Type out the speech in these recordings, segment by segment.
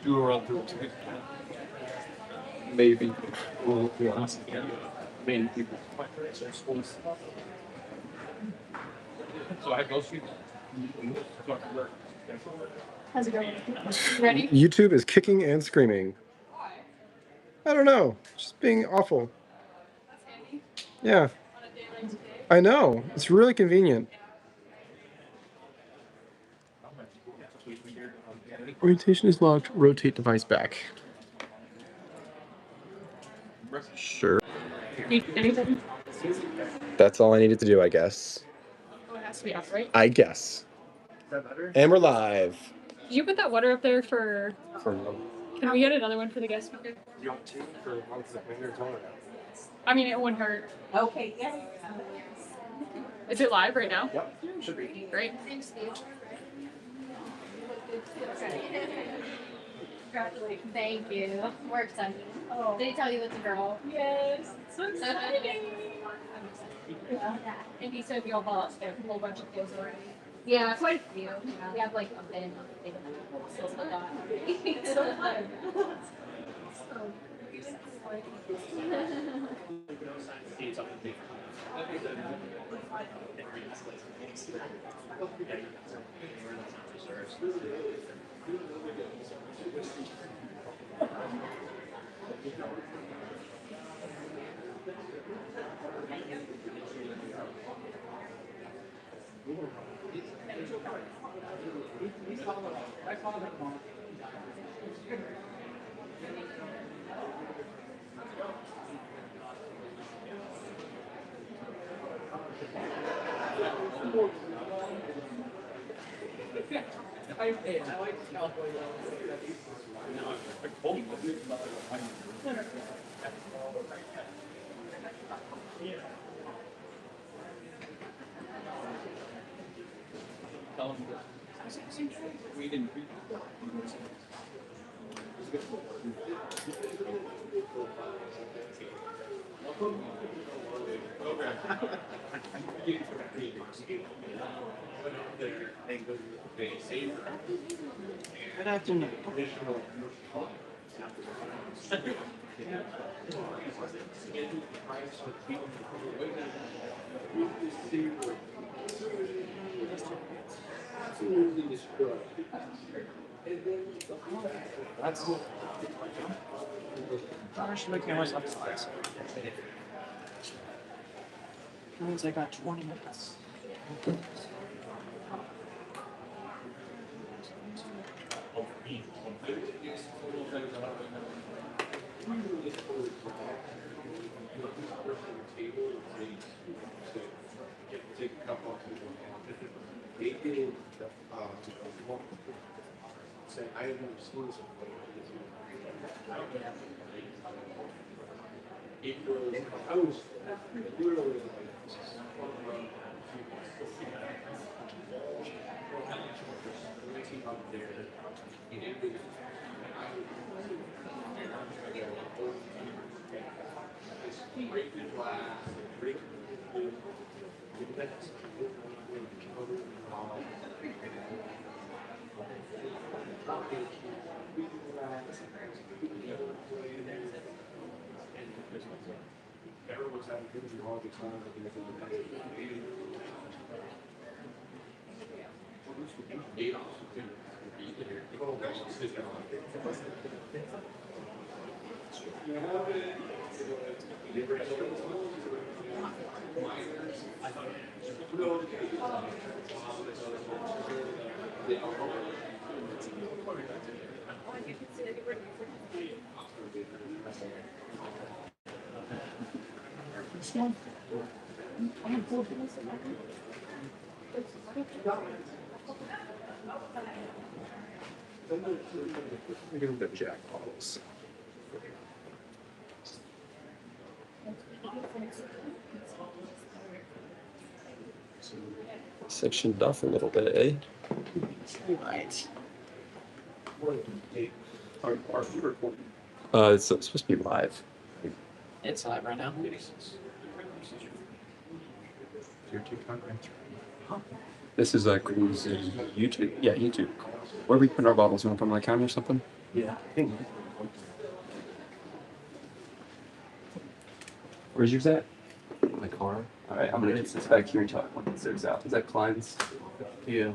Do around 13. Maybe. Well, be honest. Many people. So I have those people. How's it going? Ready? YouTube is kicking and screaming. I don't know. Just being awful. That's handy. Yeah. On a day like today. I know. It's really convenient. Orientation is locked. Rotate device back. Sure. Anything? That's all I needed to do, I guess. Oh, it has to be up, right? I guess. And we're live. Did you put that water up there for... Can we get another one for the guest speaker? You want tea for ones that linger tone? I mean, it wouldn't hurt. Okay, yes. Is it live right now? Yep. Should be. Great. Congratulations. Thank you. We're excited. Oh. Did he tell you it's a girl? Yes. So exciting. Yeah. And he said you'll have a whole bunch of clothes already. Yeah, quite a few. Yeah. We have like a bin. So fun. We didn't. Good afternoon. That's cool. I should make myself class. That means I got 20 minutes. I have never seen this before. I was literally like, up there. Everyone's having interview all the time. We're going to jack bottles. Sectioned off a little bit, eh? Right. It's supposed to be live. It's live right now. Your TikTok. This is a cruise YouTube. Yeah, YouTube. Where we put our bottles? You want them on the counter or something? Yeah. I think. Where's yours at? My car. All right, I'm gonna get this back here until I want this out. Is that Klein's? Yeah.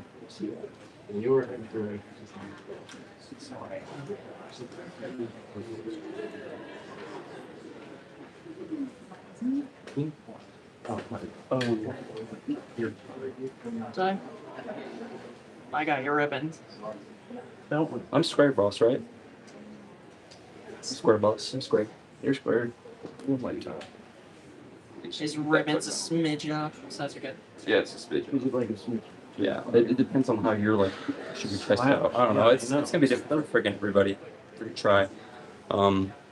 And you were through. So, I got your ribbons. Don't. I'm square boss, right? Square boss. I'm square. You're square. Like, His ribbons a smidge off, so that's good. yeah, it's a smidge. Is it like a switch? Yeah, it depends on how you're like. Should we test it Wow. out? I don't know. Yeah, It's I know. gonna be different for freaking everybody. We're gonna try.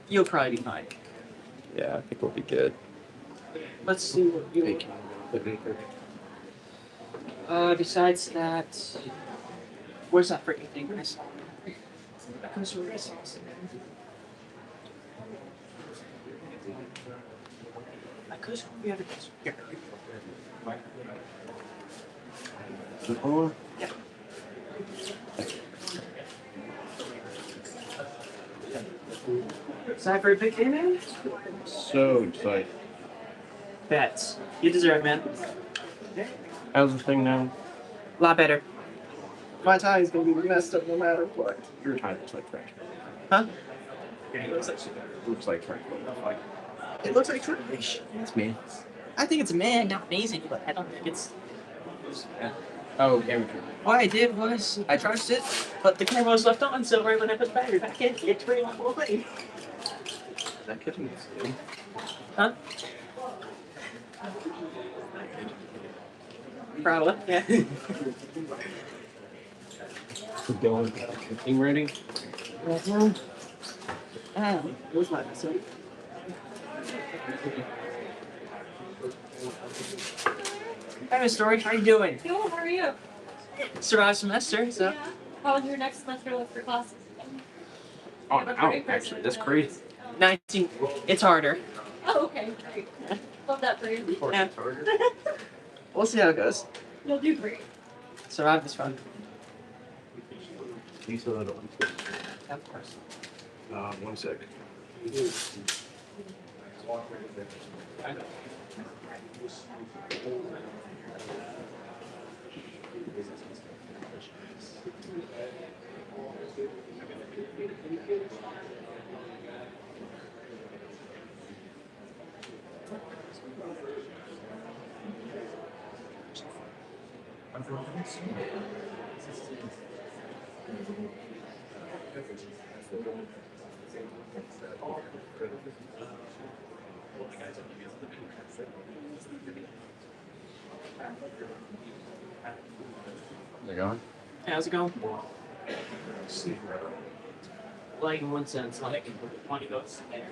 You'll probably be fine. Yeah, I think we'll be good. Let's see what you. Besides that, where's that freaking thing I saw? That comes from sauce. I could we have it here. Yeah. Cypher big game in? So excited. Bets. You deserve it, man. How's the thing now? A lot better. My tie is gonna be messed up no matter what. Your tie looks like trash. Huh? Yeah, it looks like trash. Like, It looks like trash. it's me. I think it's man, not amazing, but I don't think it's. Oh, amateur. What I did was I charged it, but the camera was left on, so right when I put the battery back in, it turned off the whole thing. That kitchen is. Huh? Probably, yeah. We're going. Thing ready? Where's my so? Hey, Miss Story, how you doing? Cool, how are you? Survived semester, so. Yeah. How was your next semester look for classes? Oh, no, actually, that's crazy. 19. It's harder. Oh, okay, great. Love that for you. Yeah. We'll see how it goes. You'll do great. Survive is fun. You saw that one. Of course. 1 sec. They're going. Hey, how's it going? Like in one sense, like money goes there.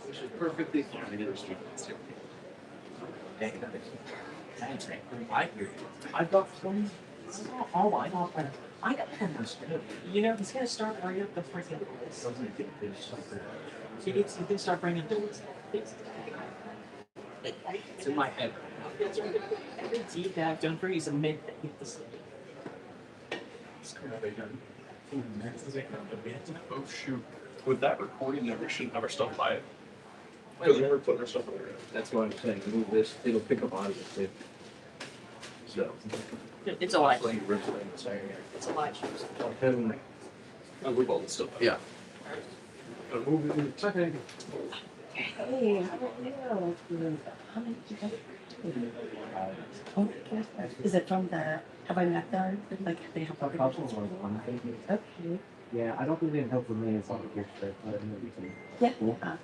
Which is perfectly fine. I understand. I hear you. I've got 20. Oh, I know. I got 10 too. You know, he's gonna start bringing up the freaking list. He can start bringing things. It's in my head. Every DET I've done for you is a mint that you have to see. Oh shoot. With that recording, never should never stop by it. Because we never put our stuff over it. That's what I'm saying. Move this, it'll pick up audio too. So. It's a live. Like, rip it in the side. It's a live show. I'll move all this stuff. Yeah. I'll move it in. Okay. Hey, how are you? How many did you get? Oh, is it from the Have I Met Them? Like they have proposals for Okay. Yeah, I don't think they help with me as long as you're straight, but I know you can. Yeah.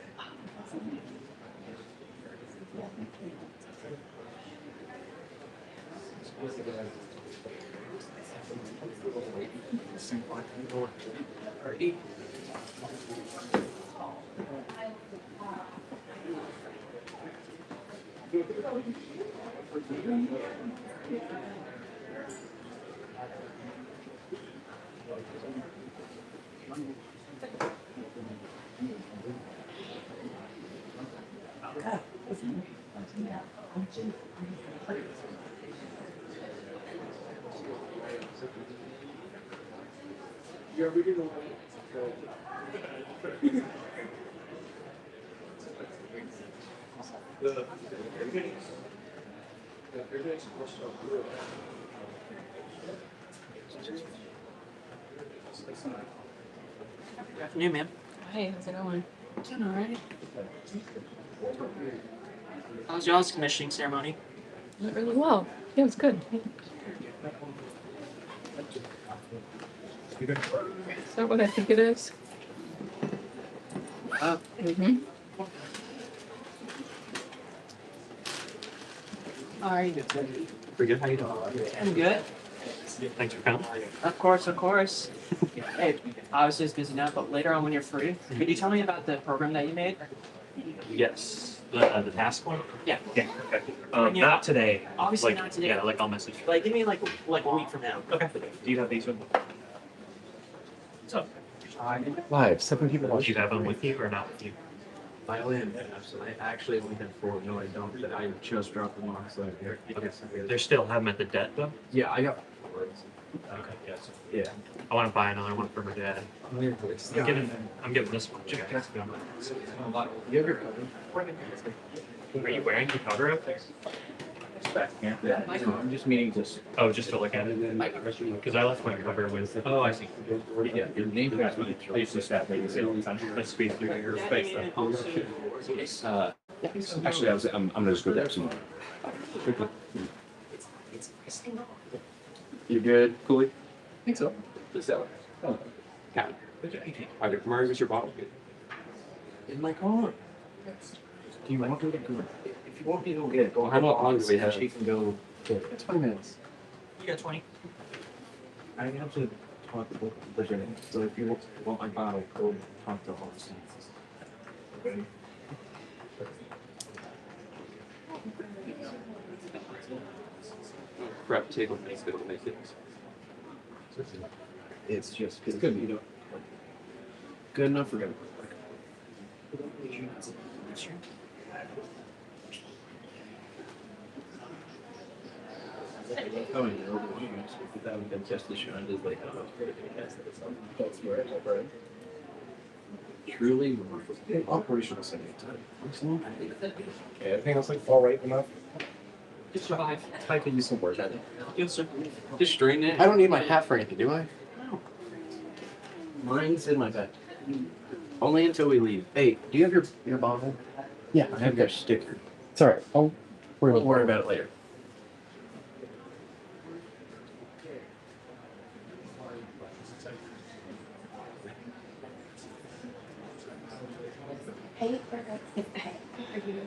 Good afternoon, ma'am. Hey, how's it going? Doing alright. How's y'all's commissioning ceremony? Went really well. Yeah, it was good. Is that what I think it is? Mm-hmm. Alright. Pretty good. How you doing? I'm good. Thanks for coming. Of course, of course. Hey, obviously it's busy now, but later on when you're free, could you tell me about the program that you made? Yes, the task one. Yeah. Yeah. Okay. And you- Not today. Obviously Like, not today. Yeah, like I'll message you. Like, give me like a week from now. Okay. Do you have these with? So, Live, 7 people do you watching. have them with you or not with you? Violin, absolutely. I actually only had 4. No, I don't. But I just dropped them off. So They still have them at the DET though. yeah, I got 4. Okay. Yes. Yeah. I want to buy another one for my dad. I'm getting this one. You have your cover? Are you wearing your cover up there? Yeah. I'm just meaning this. Oh, just to look at it. Because I left my cover with. Oh, I see. Yeah, your name tag's really I used to staff things all the time. Let's squeeze through your space. Actually, I'm gonna just go there some more. You good, Cooley? I think so. Just that way. Oh. Yeah. Where is your bottle? In my car. Do you want me to go? If you want me to go get it, go. How long do we have? She can go. It's 20 minutes. You got 20. I have to talk to both the Virginia. So if you want my bottle, go talk to Horace. Ready? Prep table makes it make it. It's just, it's good, you know. Good enough for good. Oh, you know, that would have just the shine is like, that's where it's right. Truly remarkable. Operational setting time. Okay, everything else like fall right enough. Just survive. I could use some work. You'll survive. Just straighten it. I don't need my hat for anything, do I? Mine's in my bed. Only until we leave. Hey, do you have your bottle? Yeah, I have your sticker. It's all right. We'll worry about it later. Hey, hey, are you?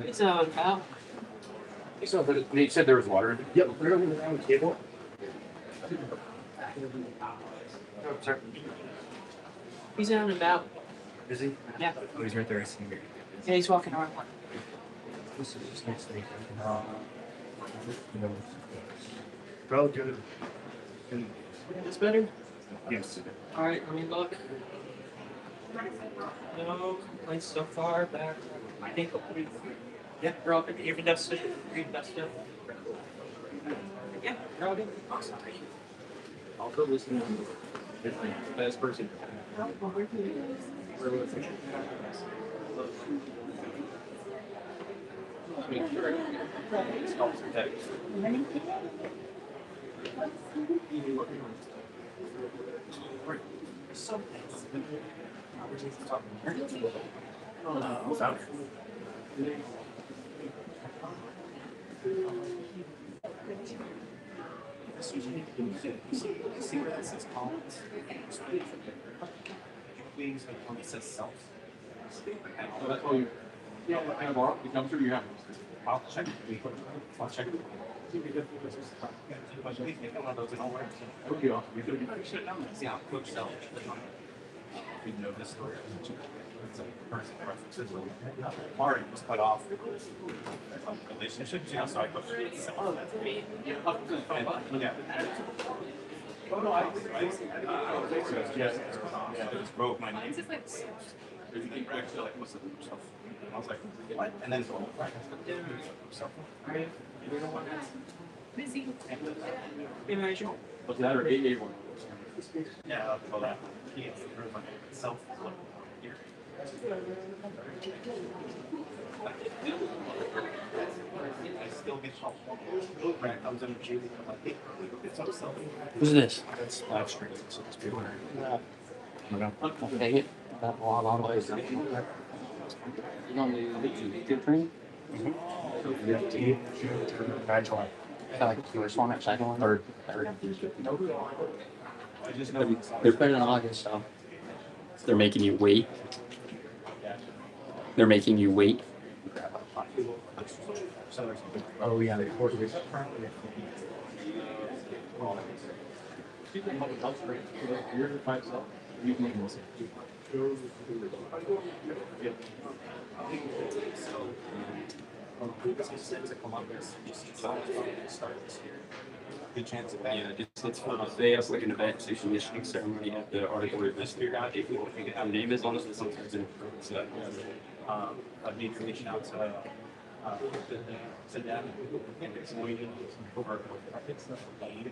It's about. So, but you said there was water in it? Yep, we're going around the table. Oh, sorry. He's out and about. Is he? Yeah. Oh, he's right there. I see him. Yeah, he's walking around. This is just next thing. Well, good. This better? Yes. All right, let me look. No complaints so far. Back. I think. Yeah, we're all good. Even dusted. Green dusted. Yeah, we're all good. Awesome. Also listening to the best person. See where this is called? Wings, it says self. So that's all you. Yeah, I have you come through, you have. I'll check it. I'll check it. One of those in all work. Okay, awesome. Yeah, coach self. We know this story. It's a person references. Marty was cut off. Relationships, you know, so I put oh, that's me. Yeah. Oh no, I yes, it just broke my name. Actually, like, what's the stuff? I was like, what? And then it's all right. Busy. What's that or 881? Yeah, I'll call that. Yeah, self here. I still get help. Right, I was in a JV. I'm like, hey, it's up self. Who's this? That's live streaming, so it's people. Dang it. That a lot of ways. You on the YouTube train? Yeah, T. July. Like the first one, that second one, or third? I just know They're putting in August, so they're making you wait. They're making you wait. oh yeah, they forced me. Good chance of that. Yeah, just let's they have like an event commissioning ceremony at the article where this figure out if you get the name is on this sometimes so I need to reach out to sit down and explain over. So we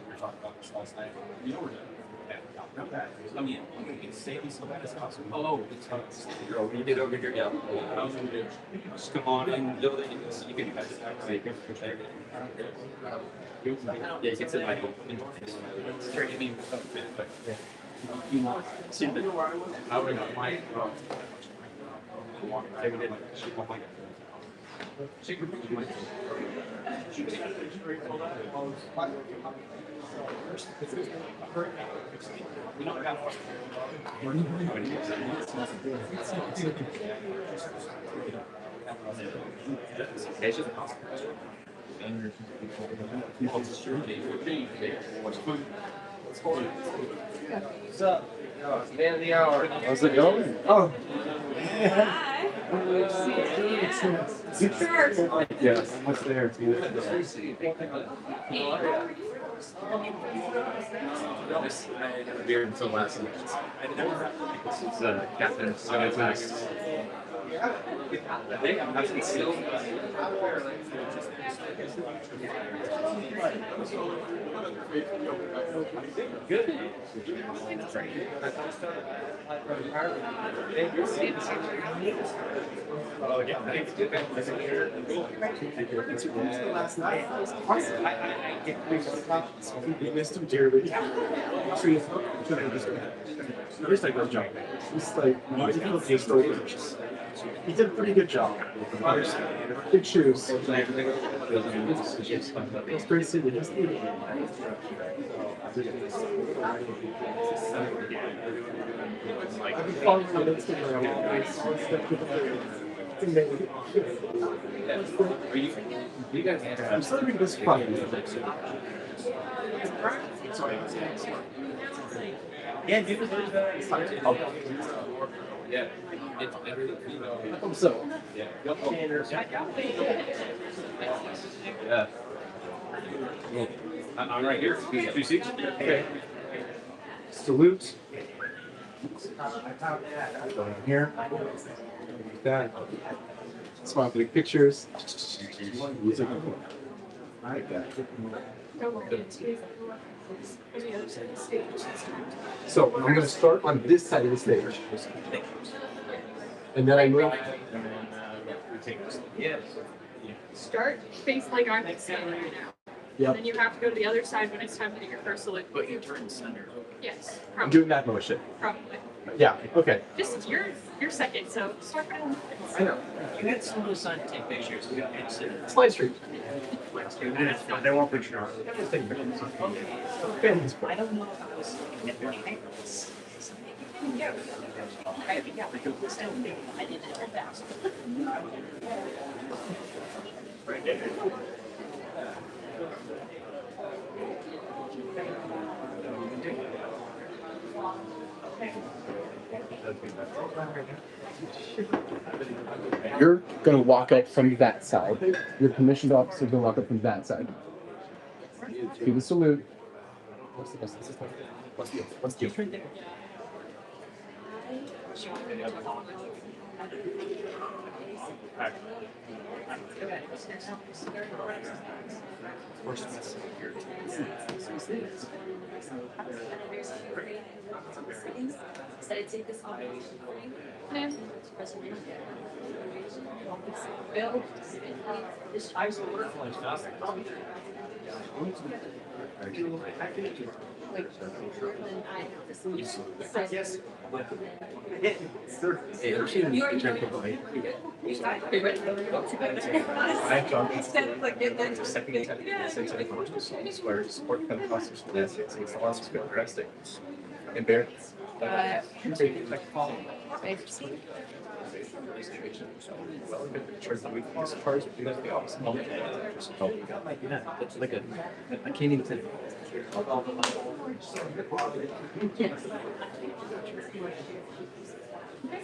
were talking about this last night. You know, I mean, we can say these so bad as possible. oh it's girl we did over here yeah I was gonna do just come on in the building and so you can pass it back to me yeah you can sit Michael it's turning me but you know see the I would have my What's up? Man of the hour. How's it going? Oh. Yeah, almost there. Beer until last night. This is Captain Skyfax. Last night. We missed him dearly. First, I got job. He's like, he did a pretty good job. Big shoes. It's great city. Just I've been following him on Instagram. I'm celebrating this fun. Yeah, dude. Yeah. I hope so. Yeah. Yeah. I'm right here. Two seats. Okay. Salute. Going here. Like that. Smile for the pictures. Like that. So I'm going to start on this side of the stage. And then I move. Yes. Start face like I'm standing right now. Yep. And then you have to go to the other side when it's time to do your first salute. But you turn center. Yes, I'm probably. doing that motion. Probably. Yeah, okay. Just you're second, so start with I know. You had someone assign to take pictures. We got to It's live stream. They won't put you on. Everything. I don't know if I was looking at my ankles. Yeah, I didn't know that. You're going to walk up from that side. Your commissioned officer is going to walk up from that side. Do the salute. What's the It's like I can't even say.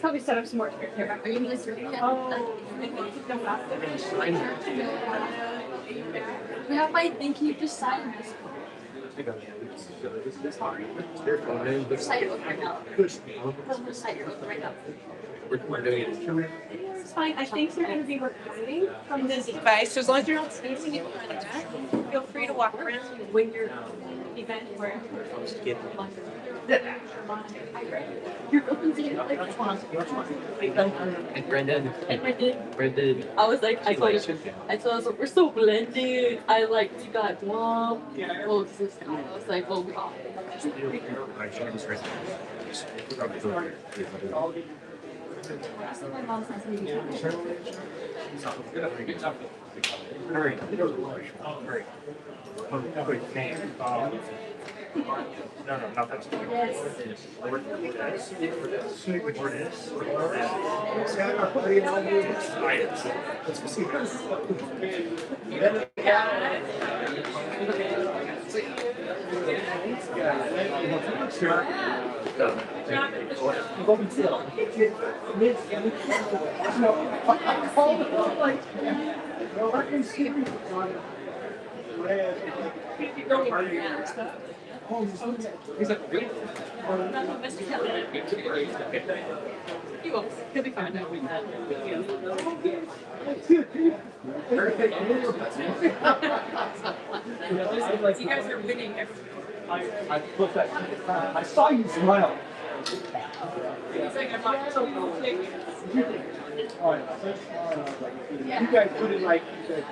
Help me set up some more here. Are you going to We have my thing. Can you just sign this? Recite your oath right now. Recite your oath right now. We're doing it. It's fine. I think they're going to be recording from this device, so as long as you're not facing it behind your back, feel free to walk around when you're event where You're open to it. And Brendan. Brendan. I was like, I told us we're so blended. I like you got mom. Well, sister. I was like, well, we all. My mom says we All right. Oh, great. Quick name. No, not that's good. Word He's like, really? He won't. He'll be fine. You guys are winning everything. I saw you smile. He's like, I'm not too big. You guys put it like you said.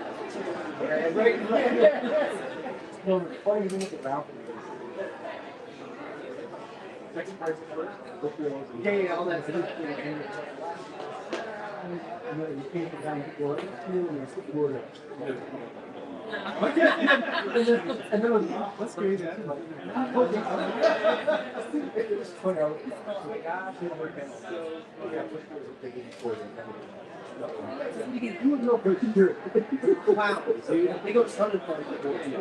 No, funny thing with the balcony is. Second person first. Yeah, all that stuff. And then you came down to work, and and then let's go easy. It was funny. I was like, gosh, it worked out. You would know for sure. Wow, dude. They go sun and fun.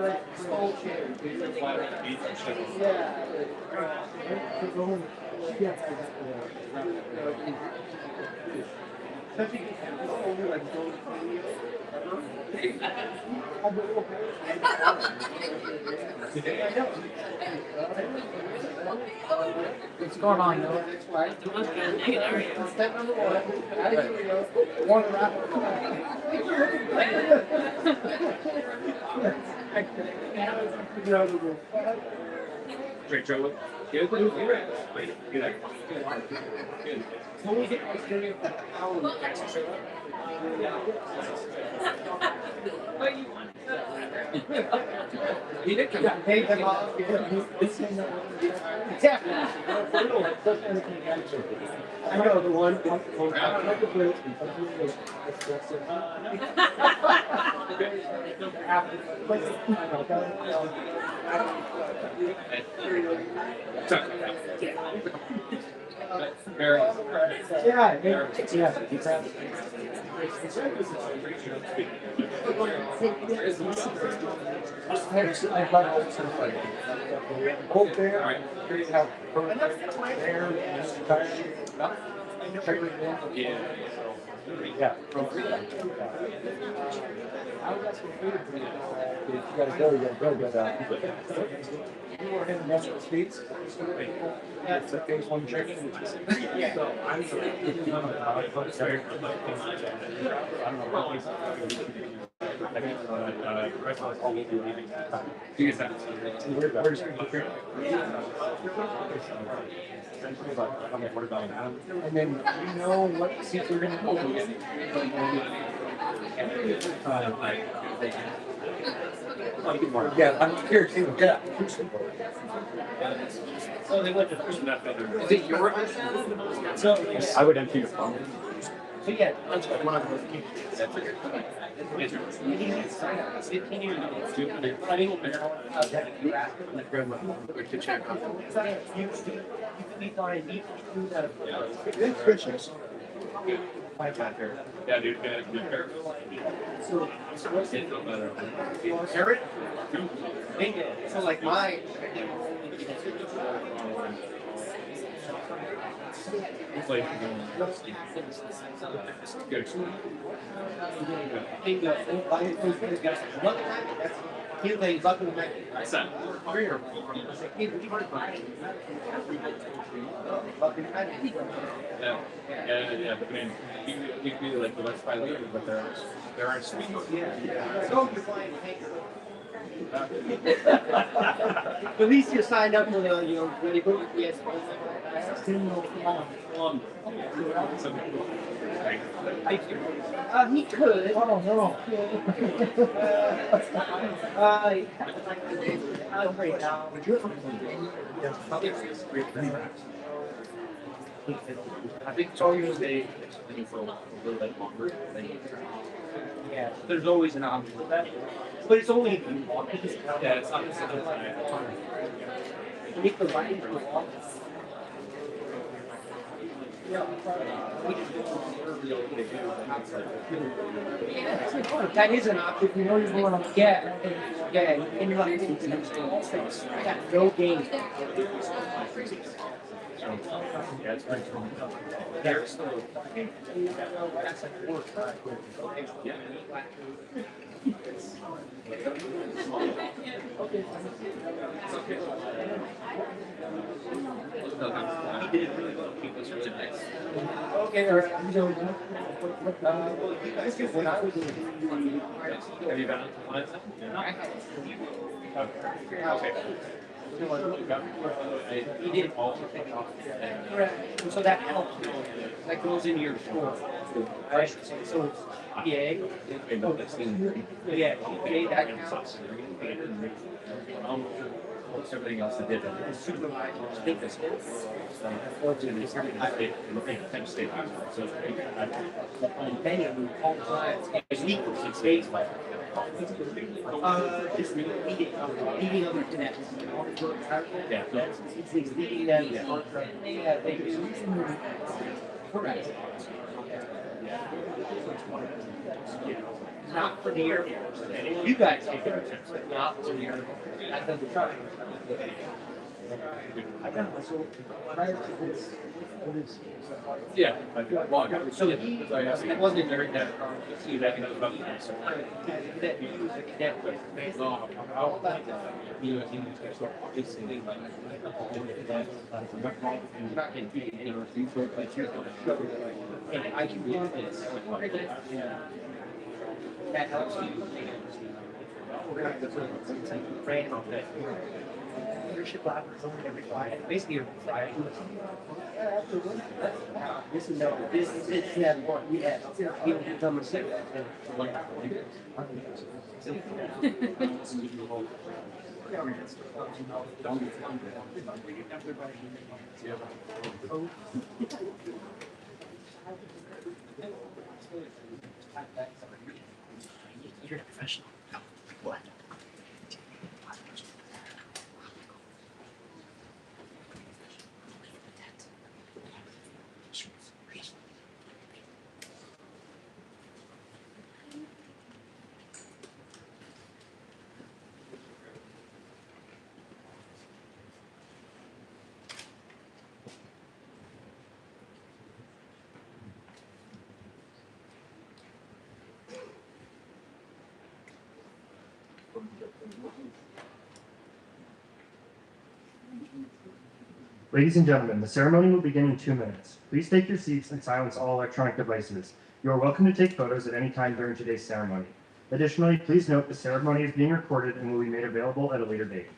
Like, skull chairs. What's going on, though? Step number one. One wrap. Great, Joe. Good. Good. When we get my journey of that hour, What you want? he did come down. Hey, come on. I know the one. I don't know the bridge. It's a phase one training. So I'm and then you know what seats we're going to yeah, I'm here too. Yeah. So they went to push that better. Is it your So I would empty your phone. So yeah, that's what one of those games. To check on. Yeah, dude. So what's it? Carrot? So like my. It's like, good. Yeah. I mean, you could be like the West by leader, but there aren't sweet. At least you signed up for the, ready for it. Yes. He could. Oh no. I'm afraid now. I think it's always they explain for a little bit longer than you try. Yeah, there's always an option for that. But it's only if you want it. Yeah, it's not such a Make the writing for long. That is an option. You know you're going on. Yeah. Yeah. And you're like, I got no game. yeah, it's pretty cool. There's no. Yeah. He did it really well. He was really nice. Okay, all right. You know, well, you guys can when I was Have you been on one of them? Okay. he did all so that helps. That goes into your score. Right? So it's EA. Yeah, EA that counts. Everything else that did it. Supervisors think this Unfortunately, I played in the Penn State. So many of them all the time. It's equal to states like just leading other connections. yeah, It's leading them. Yeah, they correct. Not for the Air Force. You guys take it, but not for the Air Force. That doesn't try. I got myself prior to this. What is yeah. so it wasn't very that see that about so that you use the cadet with not getting beat anywhere but you're going to show and I can do this. That helps you. We're going to have to brand on that. Leadership lab is only every Friday. Basically, every Friday. This is no, this that one. Yeah, you become a sick. You're a professional. What? Ladies and gentlemen, the ceremony will begin in 2 minutes. Please take your seats and silence all electronic devices. You are welcome to take photos at any time during today's ceremony. Additionally, please note the ceremony is being recorded and will be made available at a later date.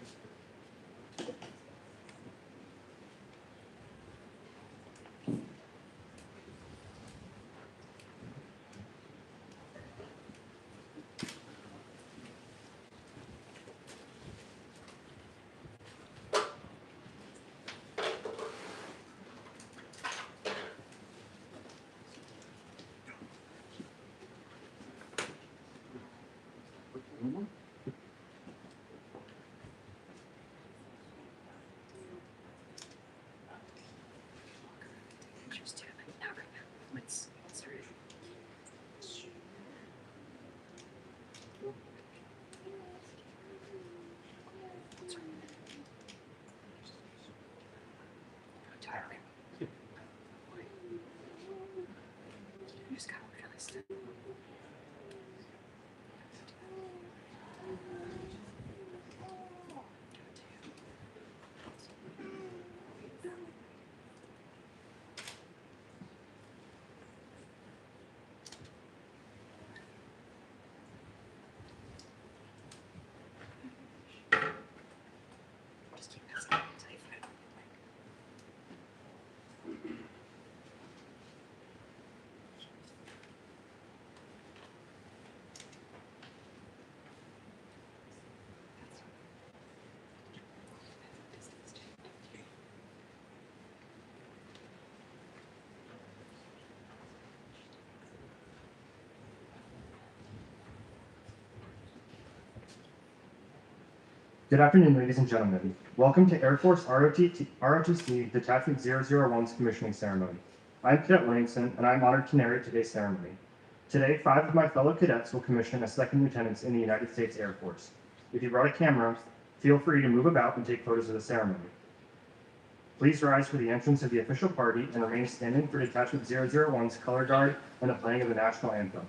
Good afternoon, ladies and gentlemen. Welcome to Air Force ROTC Detachment 001's commissioning ceremony. I'm Cadet Williamson, and I'm honored to narrate today's ceremony. Today, 5 of my fellow cadets will commission as second lieutenants in the United States Air Force. If you brought a camera, feel free to move about and take photos of the ceremony. Please rise for the entrance of the official party and remain standing for Detachment 001's color guard and the playing of the national anthem.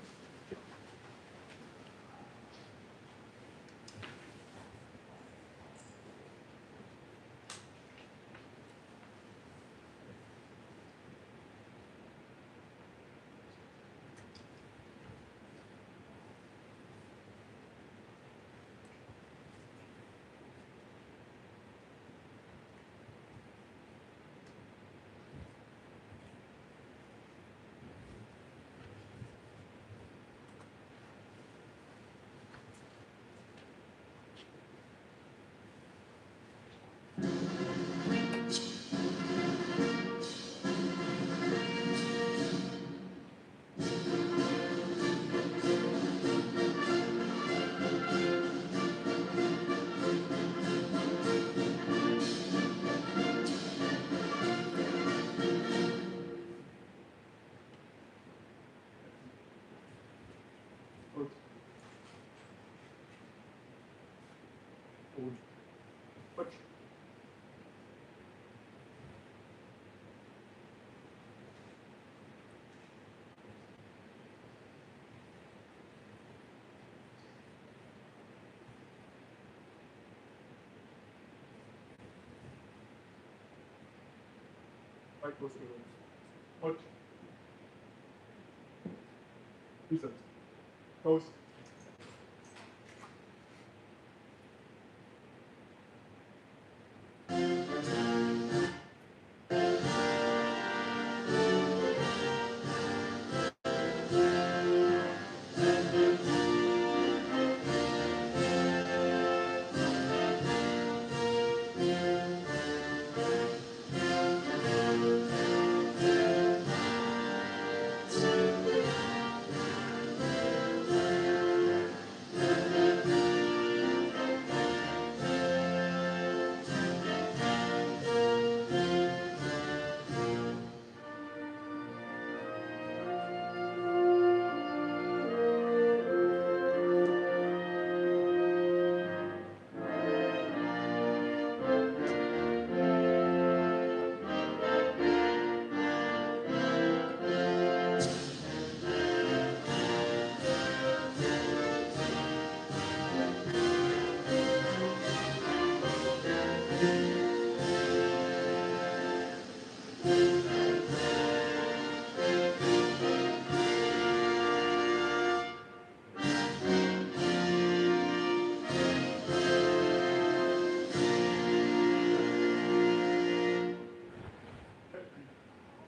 Post.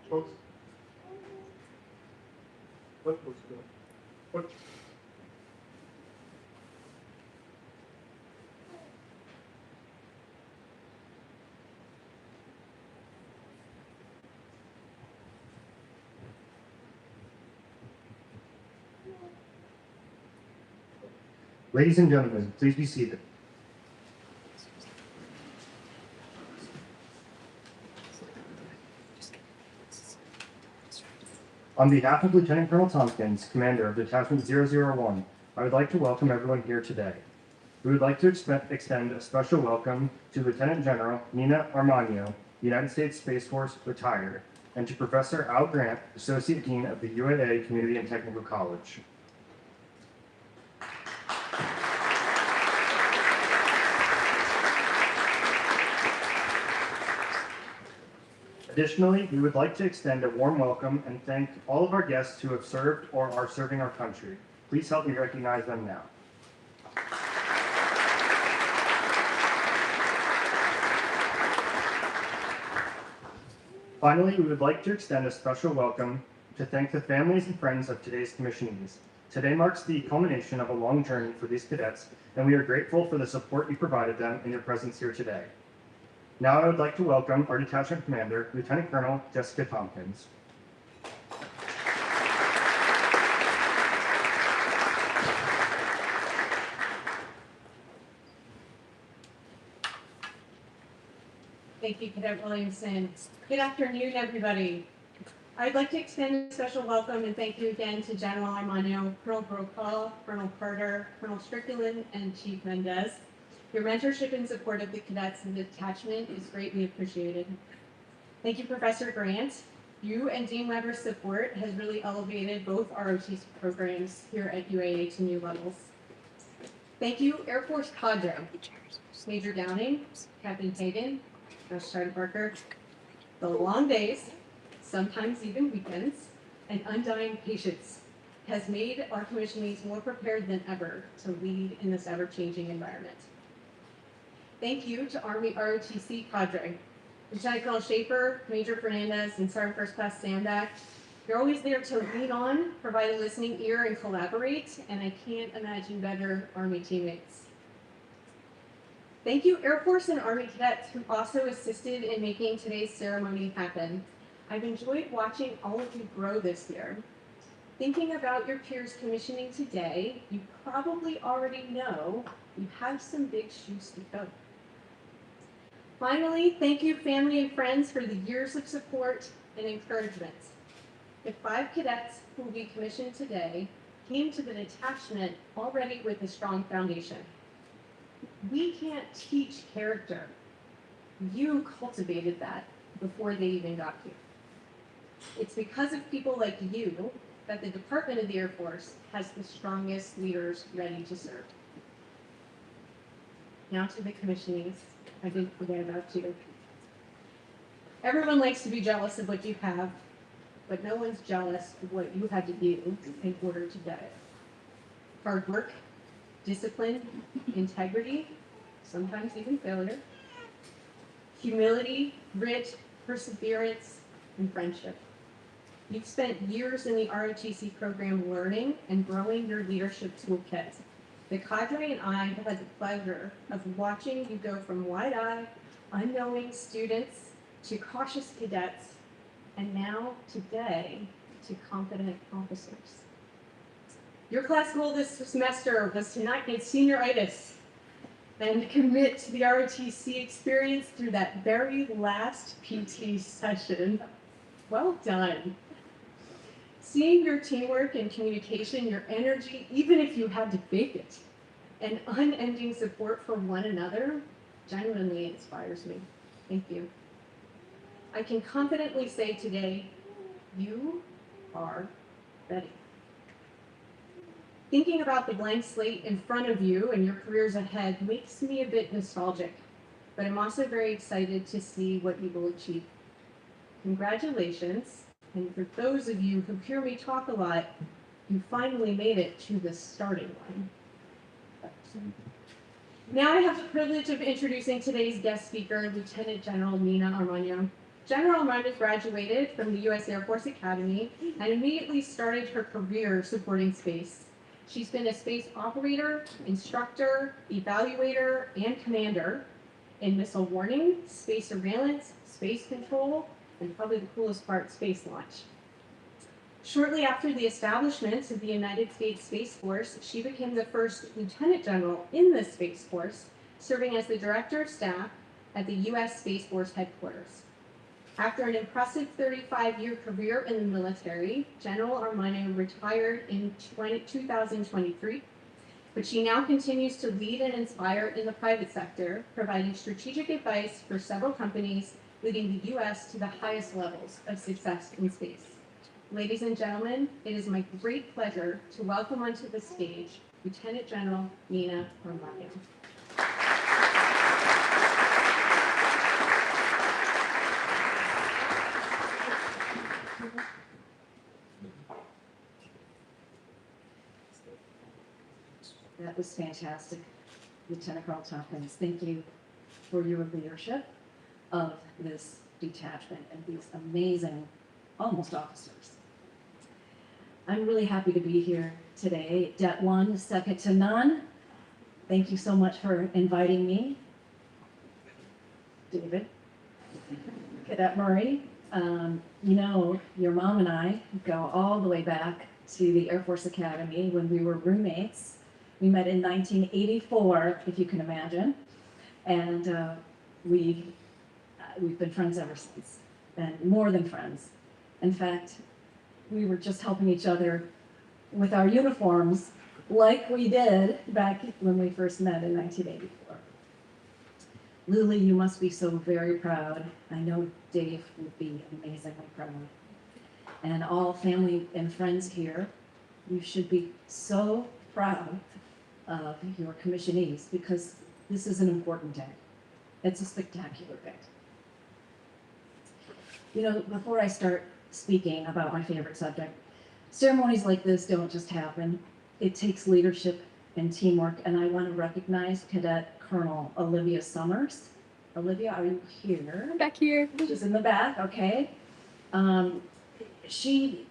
Post. What post? What? Ladies and gentlemen, please be seated. On behalf of Lieutenant Colonel Tompkins, Commander of Detachment 001, I would like to welcome everyone here today. We would like to extend a special welcome to Lieutenant General Nina Armagno, United States Space Force, retired, and to Professor Al Grant, Associate Dean of the UAA Community and Technical College. Additionally, we would like to extend a warm welcome and thank all of our guests who have served or are serving our country. Please help me recognize them now. Finally, we would like to extend a special welcome to thank the families and friends of today's commissionees. Today marks the culmination of a long journey for these cadets, and we are grateful for the support you provided them in your presence here today. Now I would like to welcome our detachment commander, Lieutenant Colonel Jessica Tompkins. Thank you, Cadet Williamson. Good afternoon, everybody. I'd like to extend a special welcome and thank you again to General Armano, Colonel Brokaw, Colonel Carter, Colonel Strickland, and Chief Mendez. Your mentorship and support of the cadets and the detachment is greatly appreciated. Thank you, Professor Grant. You and Dean Weber's support has really elevated both ROTC programs here at UAA to new levels. Thank you, Air Force Cadre, Major Downing, Captain Hayden, Master Sergeant Barker. The long days, sometimes even weekends, and undying patience has made our commissionees more prepared than ever to lead in this ever-changing environment. Thank you to Army ROTC Cadre, Lieutenant Colonel Schaefer, Major Fernandez, and Sergeant First Class Sandak. You're always there to lean on, provide a listening ear, and collaborate, and I can't imagine better Army teammates. Thank you, Air Force and Army cadets who also assisted in making today's ceremony happen. I've enjoyed watching all of you grow this year. Thinking about your peers commissioning today, you probably already know you have some big shoes to fill. Finally, thank you, family and friends, for the years of support and encouragement. The 5 cadets who will be commissioned today came to the detachment already with a strong foundation. We can't teach character. You cultivated that before they even got here. It's because of people like you that the Department of the Air Force has the strongest leaders ready to serve. Now to the commissionees. I didn't forget about you. Everyone likes to be jealous of what you have, but no one's jealous of what you had to do in order to get it. Hard work, discipline, integrity, sometimes even failure, humility, grit, perseverance, and friendship. You've spent years in the ROTC program learning and growing your leadership toolkit. The cadre and I have had the pleasure of watching you go from wide-eyed, unknowing students to cautious cadets, and now, today, to confident officers. Your class goal this semester was to not get senioritis and commit to the ROTC experience through that very last PT session. Well done. Seeing your teamwork and communication, your energy, even if you had to fake it, and unending support for one another genuinely inspires me. Thank you. I can confidently say today, you are ready. Thinking about the blank slate in front of you and your careers ahead makes me a bit nostalgic, but I'm also very excited to see what you will achieve. Congratulations, and for those of you who hear me talk a lot, you finally made it to the starting line. Now I have the privilege of introducing today's guest speaker, Lieutenant General Nina Armano. General Armano graduated from the U.S. Air Force Academy and immediately started her career supporting space. She's been a space operator, instructor, evaluator, and commander in missile warning, space surveillance, space control, and probably the coolest part, space launch. Shortly after the establishment of the United States Space Force, she became the first Lieutenant General in the Space Force, serving as the Director of Staff at the U.S. Space Force Headquarters. After an impressive 35-year career in the military, General Armano retired in 2023, but she now continues to lead and inspire in the private sector, providing strategic advice for several companies, leading the U.S. to the highest levels of success in space. Ladies and gentlemen, it is my great pleasure to welcome onto the stage Lieutenant General Nina Armano. That was fantastic, Lieutenant Colonel Tompkins. Thank you for your leadership of this detachment and these amazing, almost officers. I'm really happy to be here today. Det 1, second to none. Thank you so much for inviting me. David. Cadet Murray, you know, your mom and I go all the way back to the Air Force Academy when we were roommates. We met in 1984, if you can imagine. And we we've been friends ever since, and more than friends. In fact, we were just helping each other with our uniforms like we did back when we first met in 1984. Lily, you must be so very proud. I know Dave would be amazingly proud. And all family and friends here, you should be so proud of your commissionees because this is an important day. It's a spectacular day. You know, before I start speaking about my favorite subject, ceremonies like this don't just happen. It takes leadership and teamwork, and I want to recognize Cadet Colonel Olivia Summers. Olivia, are you here? Back here. She's in the back, okay. She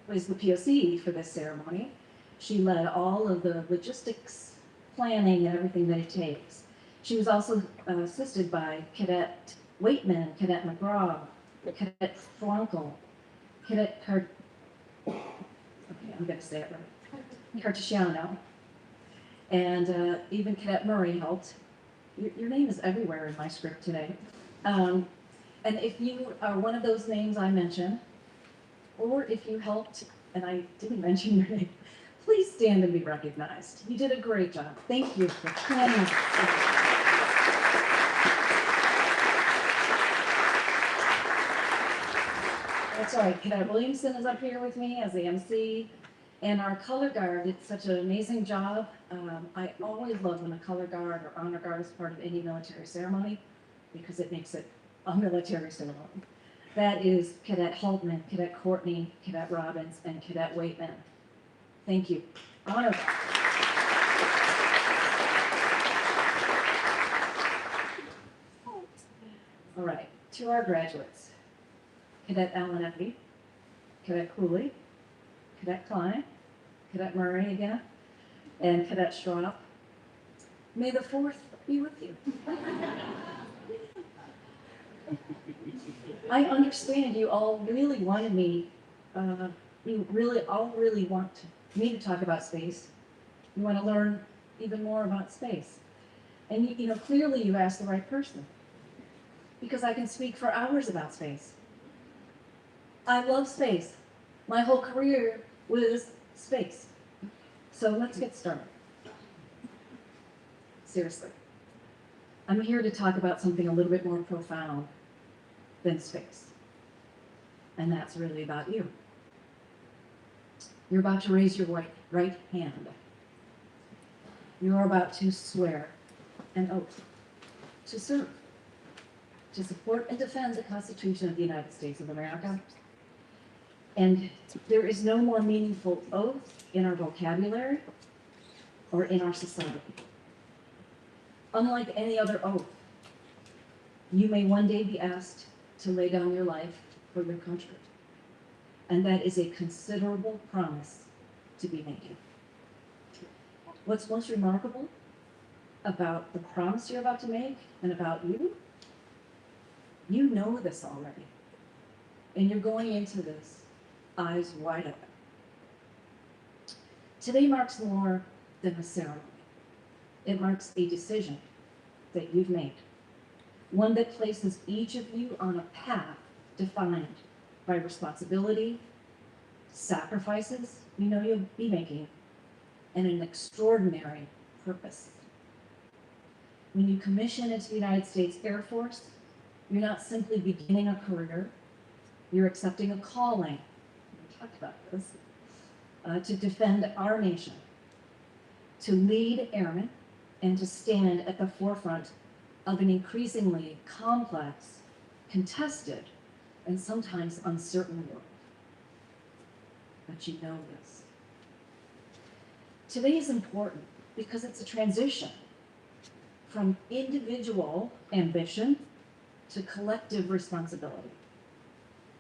was the POC for this ceremony. She led all of the logistics, planning, and everything that it takes. She was also assisted by Cadet Waitman, Cadet McGraw, Cadet Frankel, Cadet okay, I'm gonna say it right, Cartesiano, and even Cadet Murray helped. Your name is everywhere in my script today. And if you are one of those names I mentioned, or if you helped and I didn't mention your name, please stand and be recognized. You did a great job. Thank you for planning. That's right. Cadet Williamson is up here with me as the MC. And our color guard did such an amazing job. I always love when a color guard or honor guard is part of any military ceremony because it makes it a military ceremony. That is Cadet Haltman, Cadet Courtney, Cadet Robbins, and Cadet Waitman. Thank you. Honor guard. All right, to our graduates. Cadet Allen Effie, Cadet Cooley, Cadet Klein, Cadet Murray again, and Cadet Schropp. May the 4th be with you. I understand you all really wanted me, you really all really want me to talk about space. You want to learn even more about space. And you know, clearly you asked the right person because I can speak for hours about space. I love space. My whole career was space. So let's get started. Seriously. I'm here to talk about something a little bit more profound than space. And that's really about you. You're about to raise your right hand. You are about to swear an oath to serve, to support and defend the Constitution of the United States of America. And there is no more meaningful oath in our vocabulary or in our society. Unlike any other oath, you may one day be asked to lay down your life for your country. And that is a considerable promise to be making. What's most remarkable about the promise you're about to make and about you, you know this already. And you're going into this eyes wide open. Today marks more than a ceremony. It marks a decision that you've made, one that places each of you on a path defined by responsibility, sacrifices you know you'll be making, and an extraordinary purpose. When you commission into the United States Air Force, you're not simply beginning a career, you're accepting a calling. We talked about this, to defend our nation, to lead airmen, and to stand at the forefront of an increasingly complex, contested, and sometimes uncertain world. But you know this. Today is important because it's a transition from individual ambition to collective responsibility.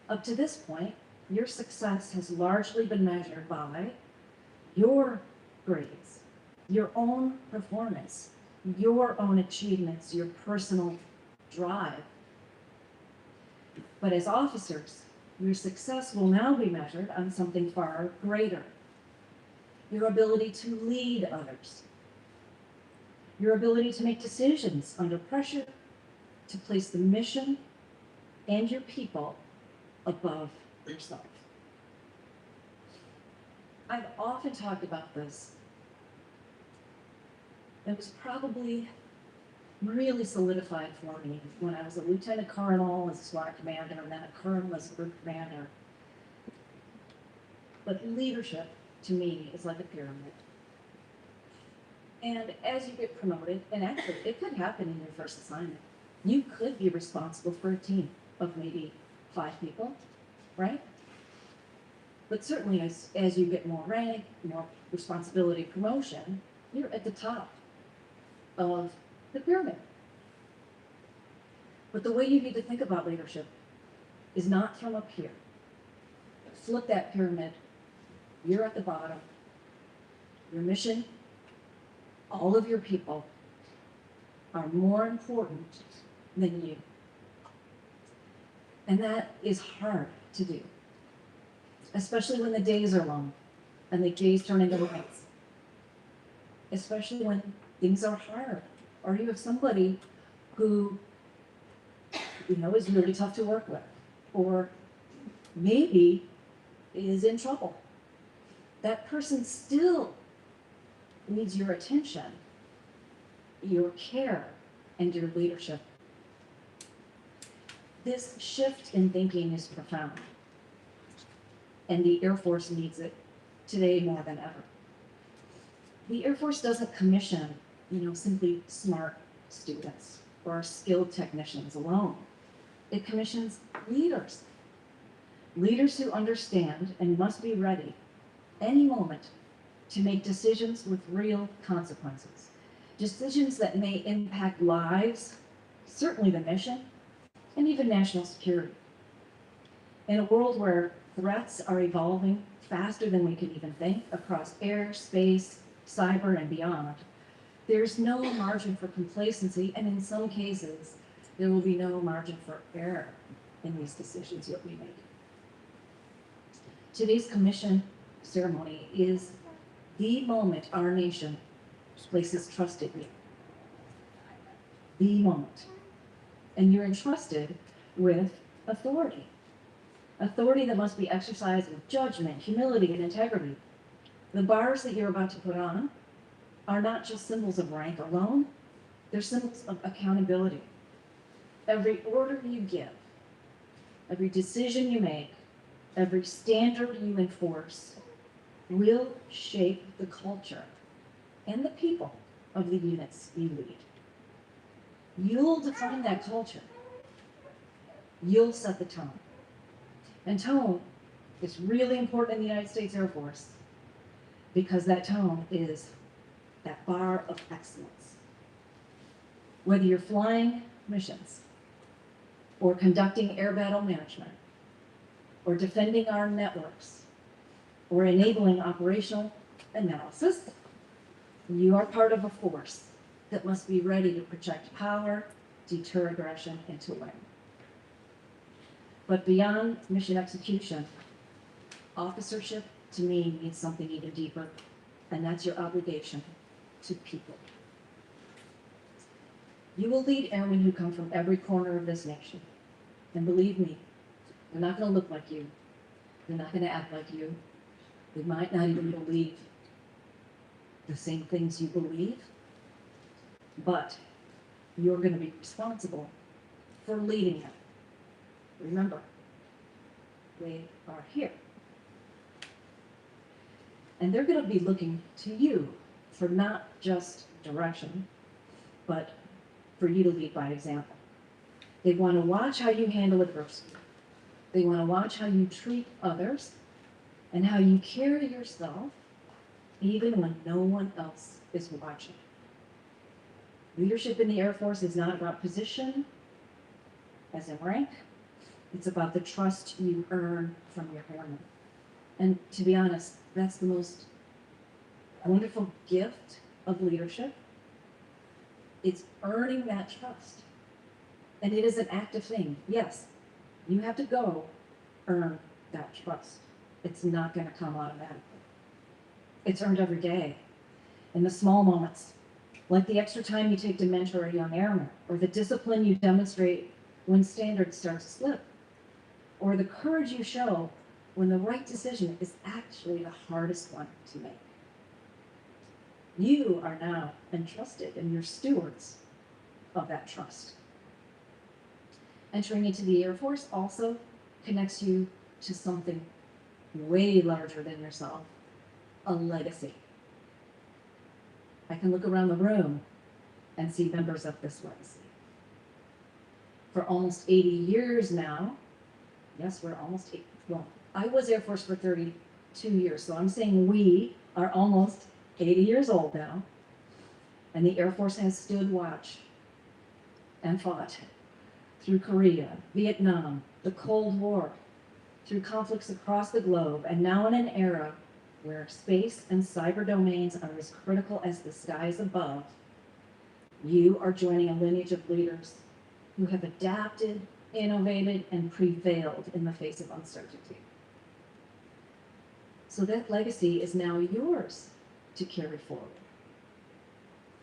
Up to this point, your success has largely been measured by your grades, your own performance, your own achievements, your personal drive. But as officers, your success will now be measured on something far greater. Your ability to lead others. Your ability to make decisions under pressure, to place the mission and your people above yourself. I've often talked about this. It was probably really solidified for me when I was a lieutenant colonel, as a squad commander, and then a colonel as a group commander. But leadership, to me, is like a pyramid. And as you get promoted, and actually it could happen in your first assignment, you could be responsible for a team of maybe 5 people, right? But certainly as you get more rank, more responsibility, promotion, you're at the top of the pyramid. But the way you need to think about leadership is not from up here. Flip that pyramid. You're at the bottom. Your mission, all of your people are more important than you. And that is hard to do, especially when the days are long and the days turn into nights, especially when things are hard, or you have somebody who, is really tough to work with, or maybe is in trouble. That person still needs your attention, your care, and your leadership. This shift in thinking is profound, and the Air Force needs it today more than ever. The Air Force doesn't commission, simply smart students or skilled technicians alone. It commissions leaders. Leaders who understand and must be ready any moment to make decisions with real consequences. Decisions that may impact lives, certainly the mission, and even national security. In a world where threats are evolving faster than we can even think across air, space, cyber, and beyond, there's no margin for complacency, and in some cases, there will be no margin for error in these decisions that we make. Today's commission ceremony is the moment our nation places trust in you. The moment. And you're entrusted with authority. Authority that must be exercised with judgment, humility, and integrity. The bars that you're about to put on are not just symbols of rank alone, they're symbols of accountability. Every order you give, every decision you make, every standard you enforce will shape the culture and the people of the units you lead. You'll define that culture. You'll set the tone. And tone is really important in the United States Air Force because that tone is that bar of excellence. Whether you're flying missions or conducting air battle management or defending our networks or enabling operational analysis, you are part of a force that must be ready to project power, deter aggression, and to win. But beyond mission execution, officership to me means something even deeper, and that's your obligation to people. You will lead airmen who come from every corner of this nation. And believe me, they're not going to look like you. They're not going to act like you. They might not even believe the same things you believe, but you're going to be responsible for leading it. Remember, they are here. And they're going to be looking to you for not just direction, but for you to lead by example. They want to watch how you handle adversity. They want to watch how you treat others and how you carry yourself even when no one else is watching. Leadership in the Air Force is not about position, as in rank. It's about the trust you earn from your airmen. And to be honest, that's the most wonderful gift of leadership. It's earning that trust. And it is an active thing. Yes, you have to go earn that trust. It's not going to come automatically. It's earned every day in the small moments like the extra time you take to mentor a young airman, or the discipline you demonstrate when standards start to slip, or the courage you show when the right decision is actually the hardest one to make. You are now entrusted, and you're stewards of that trust. Entering into the Air Force also connects you to something way larger than yourself, a legacy. I can look around the room and see members of this legacy. For almost 80 years now, yes, we're almost 80, well, I was Air Force for 32 years, so I'm saying we are almost 80 years old now, and the Air Force has stood watch and fought through Korea, Vietnam, the Cold War, through conflicts across the globe, and now in an era where space and cyber domains are as critical as the skies above, you are joining a lineage of leaders who have adapted, innovated, and prevailed in the face of uncertainty. So that legacy is now yours to carry forward.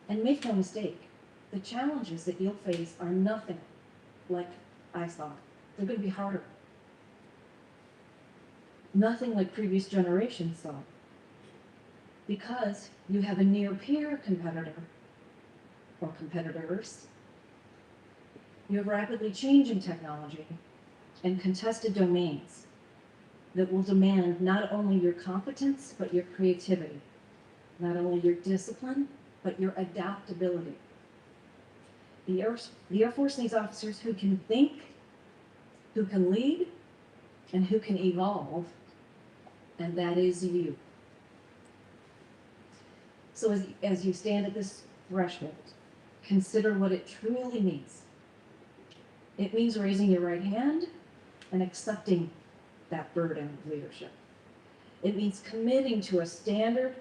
And make no mistake, the challenges that you'll face are nothing like I saw. They're going to be harder. Nothing like previous generations saw. Because you have a near peer competitor or competitors. You have rapidly changing technology and contested domains that will demand not only your competence, but your creativity, not only your discipline, but your adaptability. The Air Force needs officers who can think, who can lead, and who can evolve, and that is you. So as you stand at this threshold, consider what it truly means. It means raising your right hand and accepting that burden of leadership. It means committing to a standard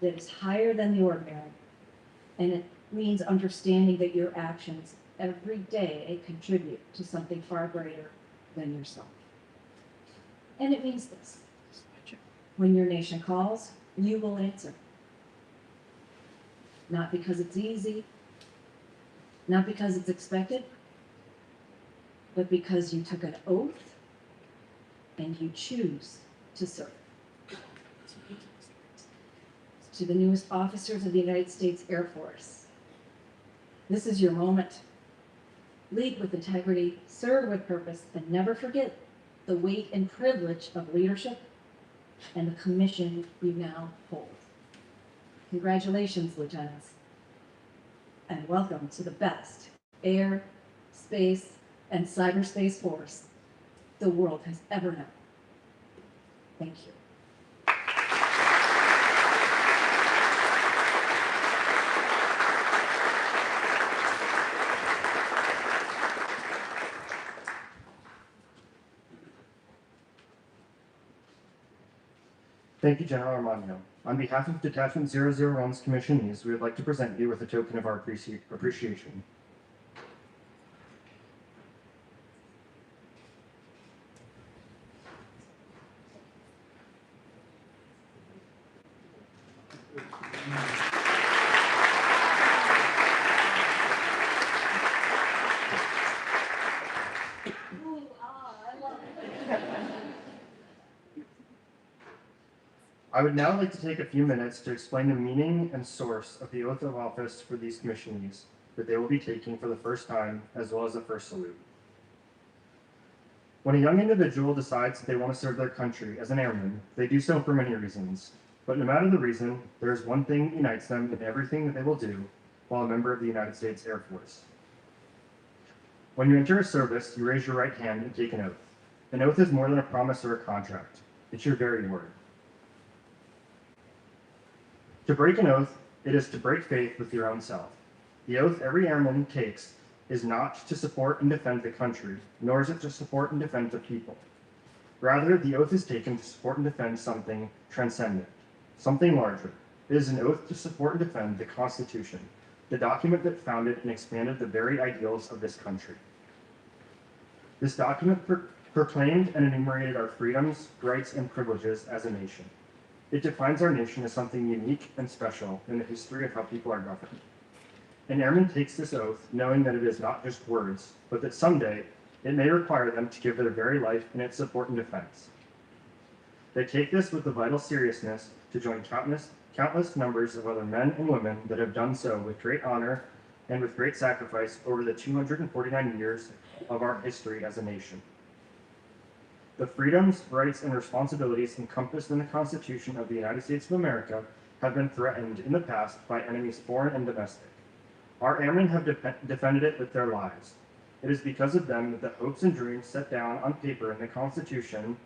that is higher than the ordinary. And it means understanding that your actions every day contribute to something far greater than yourself. And it means this: when your nation calls, you will answer. Not because it's easy, not because it's expected, but because you took an oath and you choose to serve. To the newest officers of the United States Air Force, this is your moment. Lead with integrity, serve with purpose, and never forget the weight and privilege of leadership and the commission you now hold. Congratulations, lieutenants, and welcome to the best air, space, and cyberspace force the world has ever known. Thank you. Thank you, General Armando. On behalf of Detachment 001's commissionees, we would like to present you with a token of our appreciation. I would now like to take a few minutes to explain the meaning and source of the oath of office for these commissionees that they will be taking for the first time, as well as the first salute. When a young individual decides that they want to serve their country as an airman, they do so for many reasons. But no matter the reason, there is one thing that unites them in everything that they will do while a member of the United States Air Force. When you enter a service, you raise your right hand and take an oath. An oath is more than a promise or a contract. It's your very word. To break an oath, it is to break faith with your own self. The oath every airman takes is not to support and defend the country, nor is it to support and defend the people. Rather, the oath is taken to support and defend something transcendent, something larger. It is an oath to support and defend the Constitution, the document that founded and expanded the very ideals of this country. This document proclaimed and enumerated our freedoms, rights, and privileges as a nation. It defines our nation as something unique and special in the history of how people are governed. An airman takes this oath knowing that it is not just words, but that someday it may require them to give their very life in its support and defense. They take this with the vital seriousness to join countless numbers of other men and women that have done so with great honor and with great sacrifice over the 249 years of our history as a nation. The freedoms, rights, and responsibilities encompassed in the Constitution of the United States of America have been threatened in the past by enemies foreign and domestic. Our airmen have defended it with their lives. It is because of them that the hopes and dreams set down on paper in the Constitution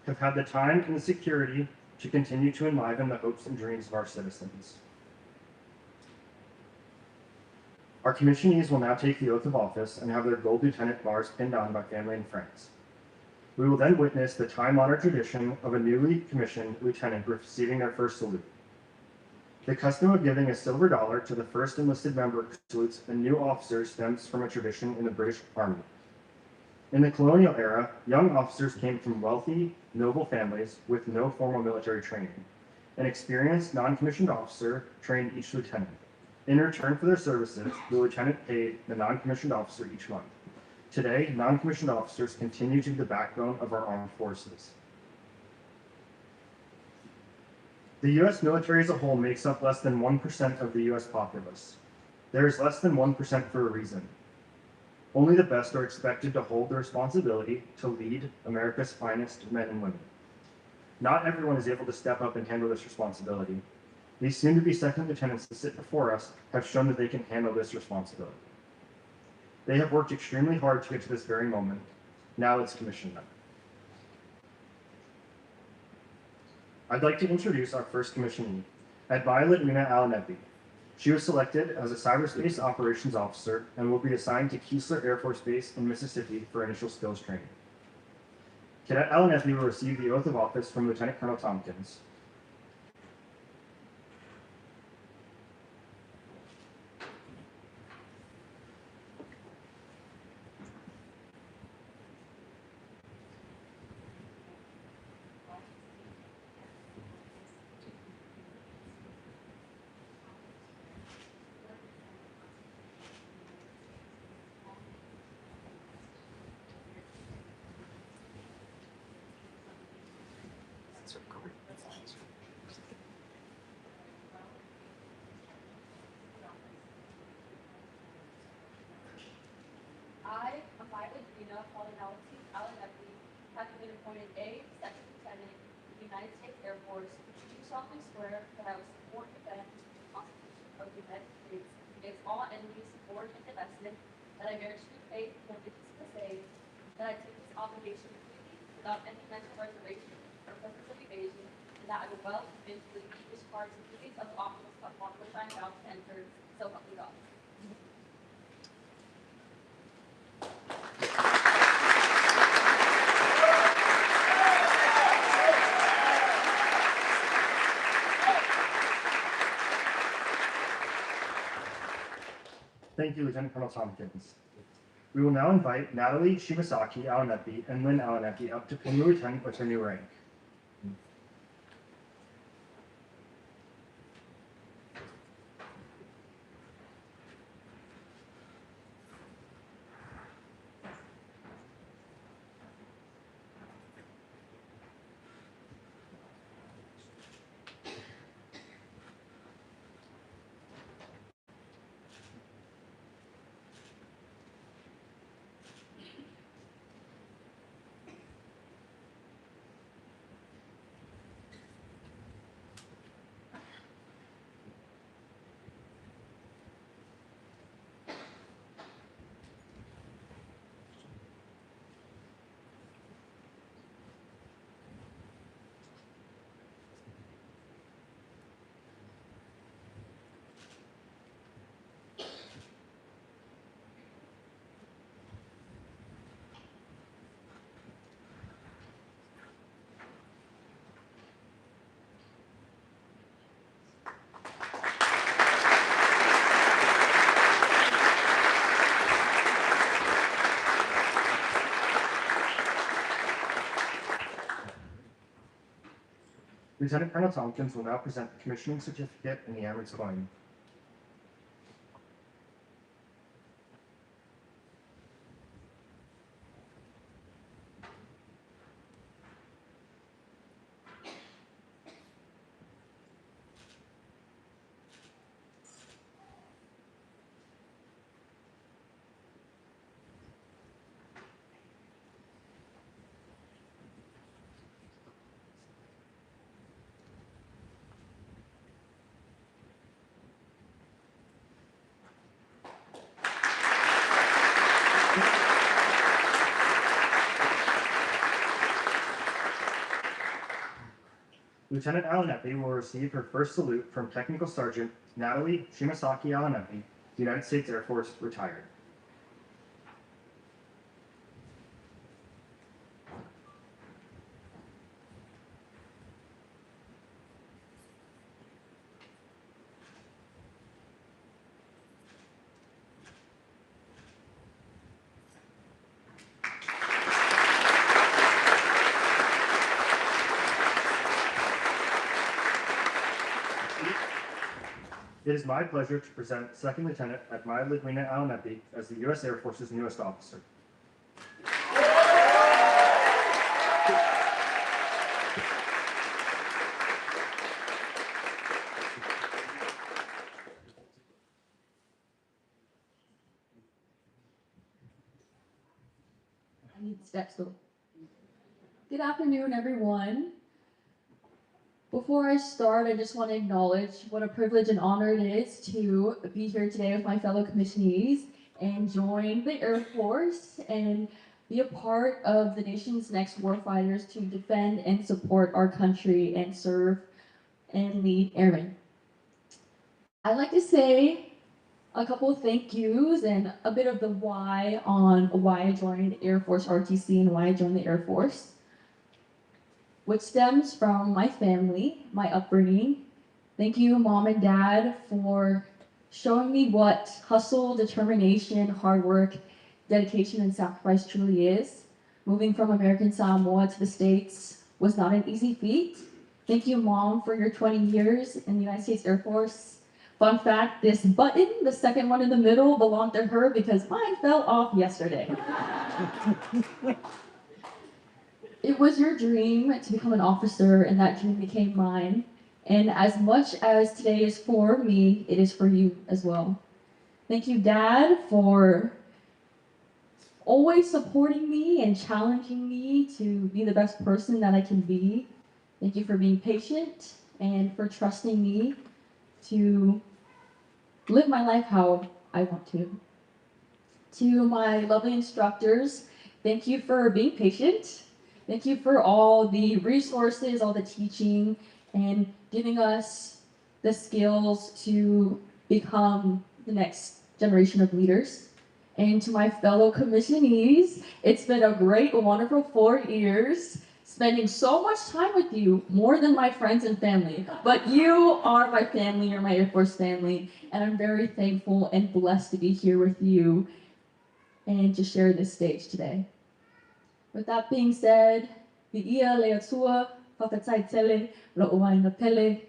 have had the time and the security to continue to enliven the hopes and dreams of our citizens. Our commissionees will now take the oath of office and have their gold lieutenant bars pinned on by family and friends. We will then witness the time-honored tradition of a newly commissioned lieutenant receiving their first salute. The custom of giving a silver dollar to the first enlisted member who salutes a new officer stems from a tradition in the British Army. In the colonial era, young officers came from wealthy, noble families with no formal military training. An experienced non-commissioned officer trained each lieutenant. In return for their services, the lieutenant paid the non-commissioned officer each month. Today, non-commissioned officers continue to be the backbone of our armed forces. The U.S. military as a whole makes up less than 1% of the U.S. populace. There is less than 1% for a reason. Only the best are expected to hold the responsibility to lead America's finest men and women. Not everyone is able to step up and handle this responsibility. These soon-to-be second lieutenants that sit before us have shown that they can handle this responsibility. They have worked extremely hard to get to this very moment. Now let's commission them. I'd like to introduce our first commissionee, Violet Una Alanepi. She was selected as a cyberspace operations officer and will be assigned to Keesler Air Force Base in Mississippi for initial skills training. Cadet Alanepi will receive the oath of office from Lieutenant Colonel Tompkins. I, Violet Una Alanepi, having been appointed A, Second Lieutenant in the United States Air Force, do solemnly swear that I will support and defend the Constitution of the United States against all enemies, foreign and domestic, that I bear true faith and allegiance to the same, that I take this obligation completely without any mental reservation or purpose of evasion, and that I will well and faithfully discharge the duties of the office upon which I am about to enter, so help me God. Thank you, Lieutenant Colonel Tompkins. We will now invite Natalie Shimasaki Alanepi and Lynn Alanepi up to pin the lieutenant with her new rank. Lieutenant Colonel Tompkins will now present the commissioning certificate and the airman's coin. Lieutenant Alanepi will receive her first salute from Technical Sergeant Natalie Shimasaki Alanepi, United States Air Force, retired. It is my pleasure to present Second Lieutenant Admiral Lidwina Alanepi as the U.S. Air Force's newest officer. I need steps though. Good afternoon, everyone. Before I start, I just want to acknowledge what a privilege and honor it is to be here today with my fellow commissionees and join the Air Force and be a part of the nation's next warfighters to defend and support our country and serve and lead airmen. I'd like to say a couple of thank yous and a bit of the why on why I joined Air Force RTC and why I joined the Air Force, which stems from my family, my upbringing. Thank you, Mom and Dad, for showing me what hustle, determination, hard work, dedication, and sacrifice truly is. Moving from American Samoa to the States was not an easy feat. Thank you, Mom, for your 20 years in the United States Air Force. Fun fact, this button, the second one in the middle, belonged to her because mine fell off yesterday. It was your dream to become an officer, and that dream became mine. And as much as today is for me, it is for you as well. Thank you, Dad, for always supporting me and challenging me to be the best person that I can be. Thank you for being patient and for trusting me to live my life how I want to. To my lovely instructors, thank you for being patient. Thank you for all the resources, all the teaching, and giving us the skills to become the next generation of leaders. And to my fellow commissionees, it's been a great, wonderful 4 years, spending so much time with you, more than my friends and family. But you are my family, you're my Air Force family, and I'm very thankful and blessed to be here with you and to share this stage today. With that being said, Vi'ia leatua, whakatai tele, ro'oai na pele,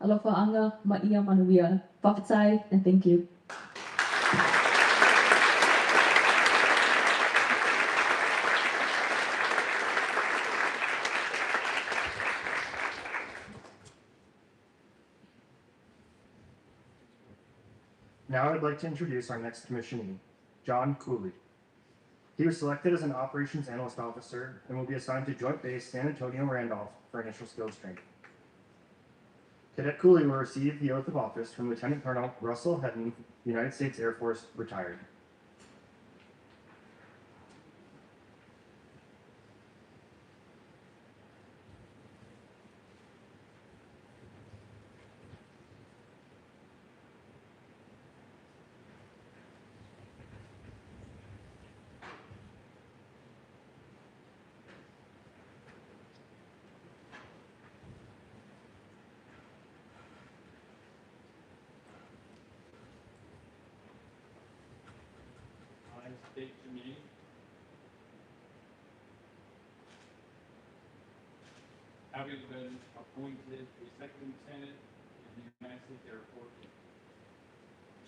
alofa anga, ma'ia manuia, whakatai, and thank you. Now I'd like to introduce our next commissionee, John Cooley. He was selected as an Operations Analyst Officer and will be assigned to Joint Base San Antonio Randolph for initial skills training. Cadet Cooley will receive the oath of office from Lieutenant Colonel Russell Hedden, United States Air Force, retired. I state your name. Having been appointed a second lieutenant in the United States Air Force, I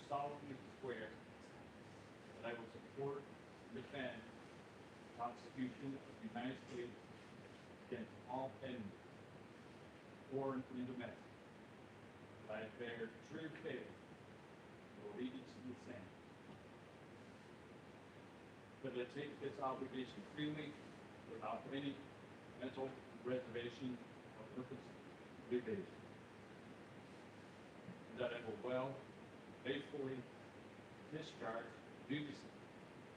solemnly swear that I will support and defend the Constitution of the United States against all enemies, foreign and domestic. That I bear true faith and allegiance to the same. That I take this obligation freely without any mental reservation or purpose of evasion. That I will well, faithfully discharge the duties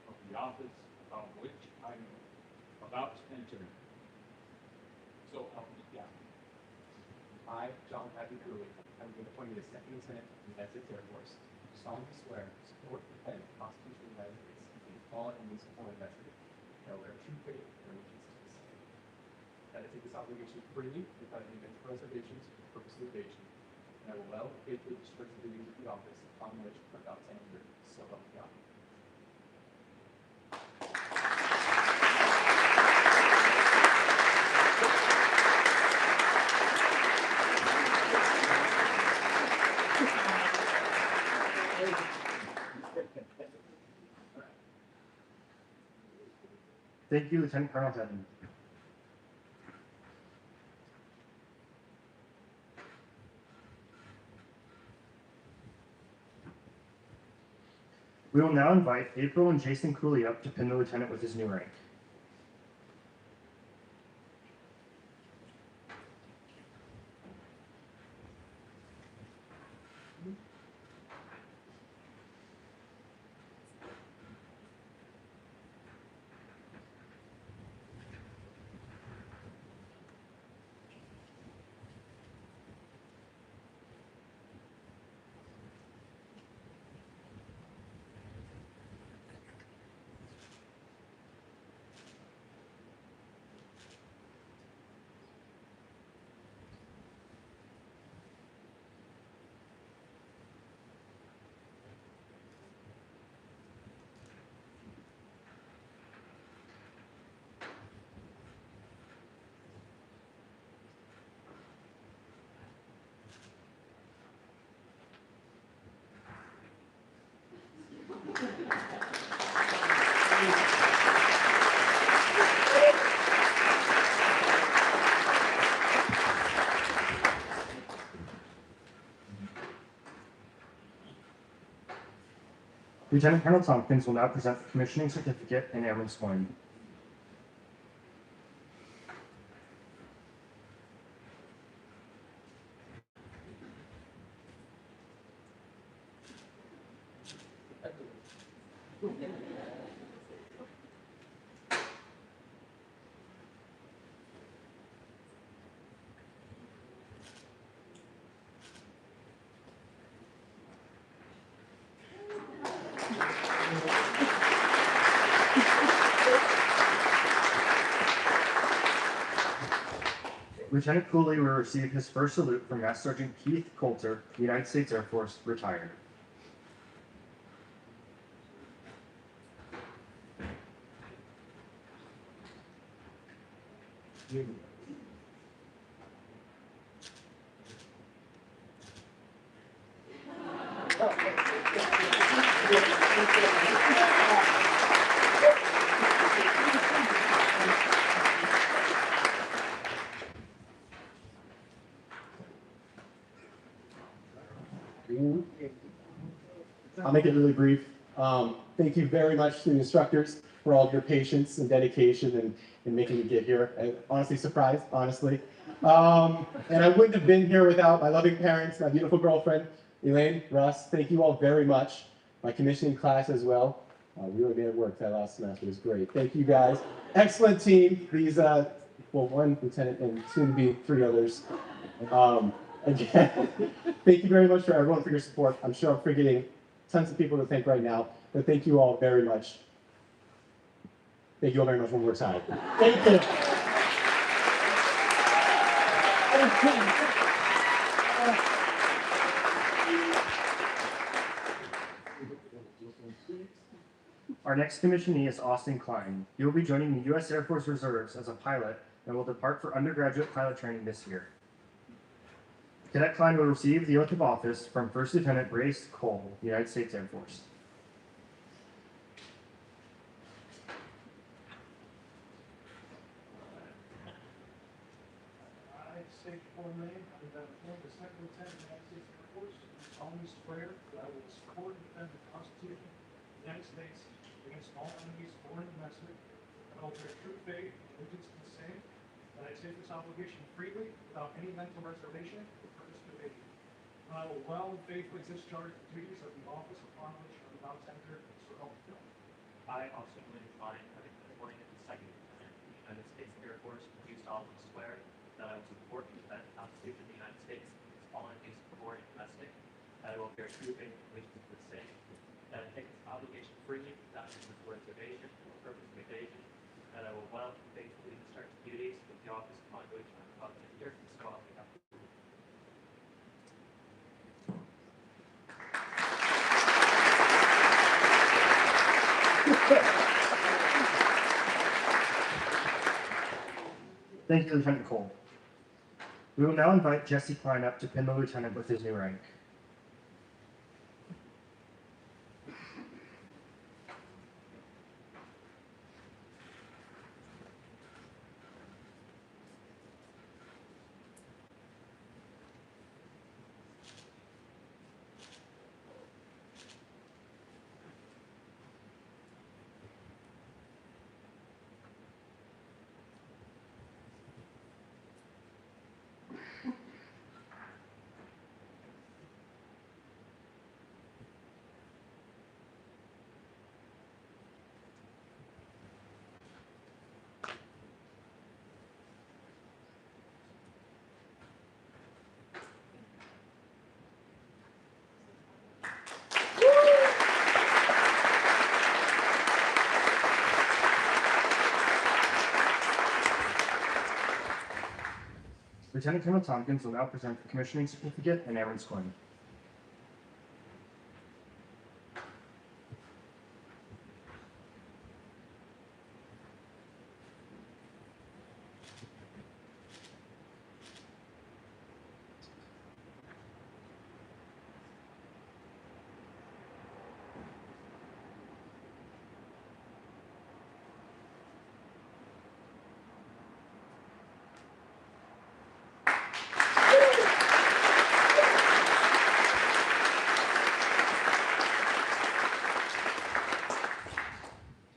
of the office upon which I am about to enter. So help me God. I, John Patrick Cooley, having been appointed as Second Lieutenant of the United States Air Force, do solemnly swear to support and defend the Constitution of the United States and all enemies of foreign country, and will bear true faith and allegiance to the same. That I take this obligation freely without any mental reservations or purpose of evasion, and I will well and faithfully discharge the duties of the office upon which I am about to enter, so help me God. Thank you, Lieutenant Colonel Devon. We will now invite April and Jason Cooley up to pin the lieutenant with his new rank. Lieutenant Colonel Tompkins will now present the commissioning certificate and airman's coin. Lieutenant Cooley will receive his first salute from Master Sergeant Keith Coulter, United States Air Force, retired. I'll make it really brief. Thank you very much to the instructors for all of your patience and dedication and making me get here. I'm honestly surprised, honestly. And I wouldn't have been here without my loving parents, my beautiful girlfriend, Elaine, Russ. Thank you all very much. My commissioning class as well. We really made it work that last semester. It was great. Thank you guys. Excellent team. These, well, one lieutenant and soon to be 3 others. Again, thank you very much for everyone for your support. I'm sure I'm forgetting tons of people to thank right now, but thank you all very much. Thank you all very much one more time. Thank you. Our next commissionee is Austin Klein. He will be joining the U.S. Air Force Reserves as a pilot and will depart for undergraduate pilot training this year. Cadet Klein will receive the oath of office from First Lieutenant Grace Cole, United States Air Force. I state your full name, and that appoint the Second Lieutenant of the United States Air Force, do solemnly swear that I will support and defend the Constitution of the United States against all enemies, foreign and domestic, and I will bear true faith and allegiance to the same, that I take this obligation freely without any mental reservation or purpose of evasion. And I will well and faithfully discharge the duties of the office upon which I am about to enter, so help me God. I, Austin William Klein, having been appointed the Second Lieutenant of the United States Air Force, do solemnly swear that I will support and defend the Constitution of the United that I will bear true faith and allegiance to the same, that I take this obligation freely, not with reservation or purpose of evasion, that I will well and faithfully discharge the duties of the office upon which I am about to enter, so help me God. Thank you, Lieutenant Cole. We will now invite Jesse Klein up to pin the lieutenant with his new rank. Lieutenant Colonel Tompkins will now present the commissioning certificate and airman's coin.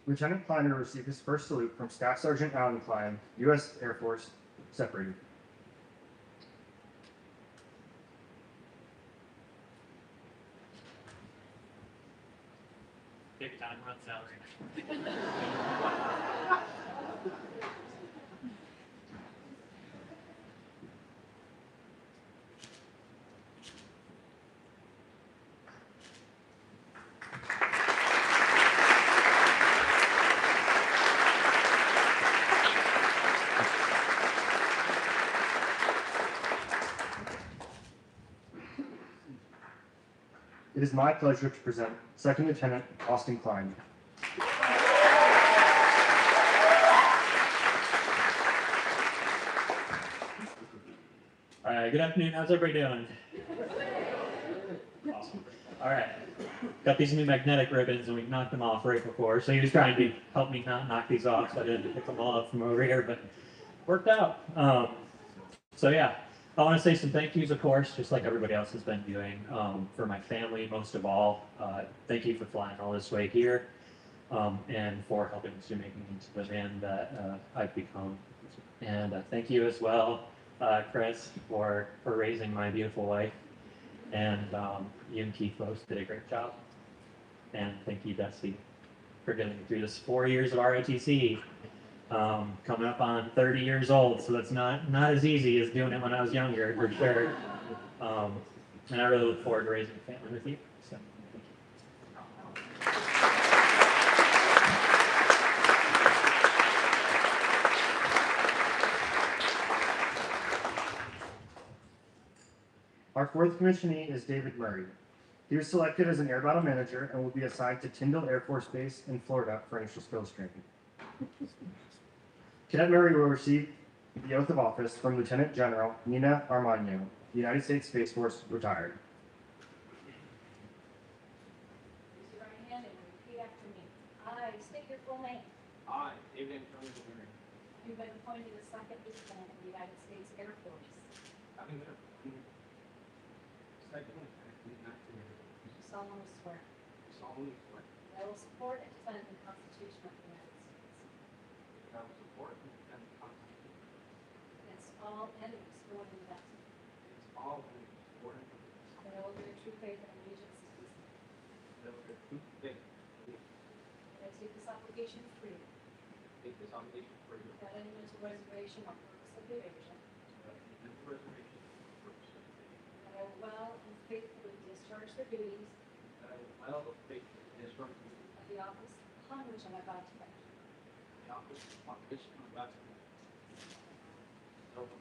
Lieutenant Kleiner received his first salute from Staff Sergeant Alan Klein, U.S. Air Force, separated. Take time, run salary. It is my pleasure to present Second Lieutenant Austin Klein. All right, good afternoon. How's everybody doing? Awesome. All right, got these new magnetic ribbons and we knocked them off right before. So he was trying to help me not knock these off, so I didn't pick them all up from over here, but worked out. So yeah, I want to say some thank yous, of course, just like everybody else has been doing, for my family, most of all. Thank you for flying all this way here, and for helping to make me into the man that I've become. And thank you as well, Chris, for raising my beautiful wife. And you and Keith both did a great job. And thank you, Dusty, for getting me through this 4 years of ROTC. Coming up on 30 years old, so that's not as easy as doing it when I was younger, for sure. And I really look forward to raising a family with you. So, thank you. Our fourth commissionee is David Murray. He was selected as an air battle manager and will be assigned to Tyndall Air Force Base in Florida for initial skills training. Cadet Murray will receive the oath of office from Lieutenant General Nina Armagno, United States Space Force, retired. Raise your right hand and repeat after me. I state your full name. I, David Antonio Murray, You've been appointed as second lieutenant in the United States Air Force. having been appointed second lieutenant in the United States, Do solemnly swear solemnly swear that I will support and defend the Constitution of the United States that I will support and defend the Constitution against all enemies, foreign and domestic. against all enemies, foreign and domestic, That I will bear true faith and allegiance to these things. that I will bear true faith and That I take this obligation freely, take this obligation freely, without any mental reservation or purpose of evasion. without any mental reservation or purpose of evasion, That I will well and faithfully discharge discharge the duties that I will well faithfully discharge of the office upon which I'm about to enter. the office upon which I am about to enter. So help me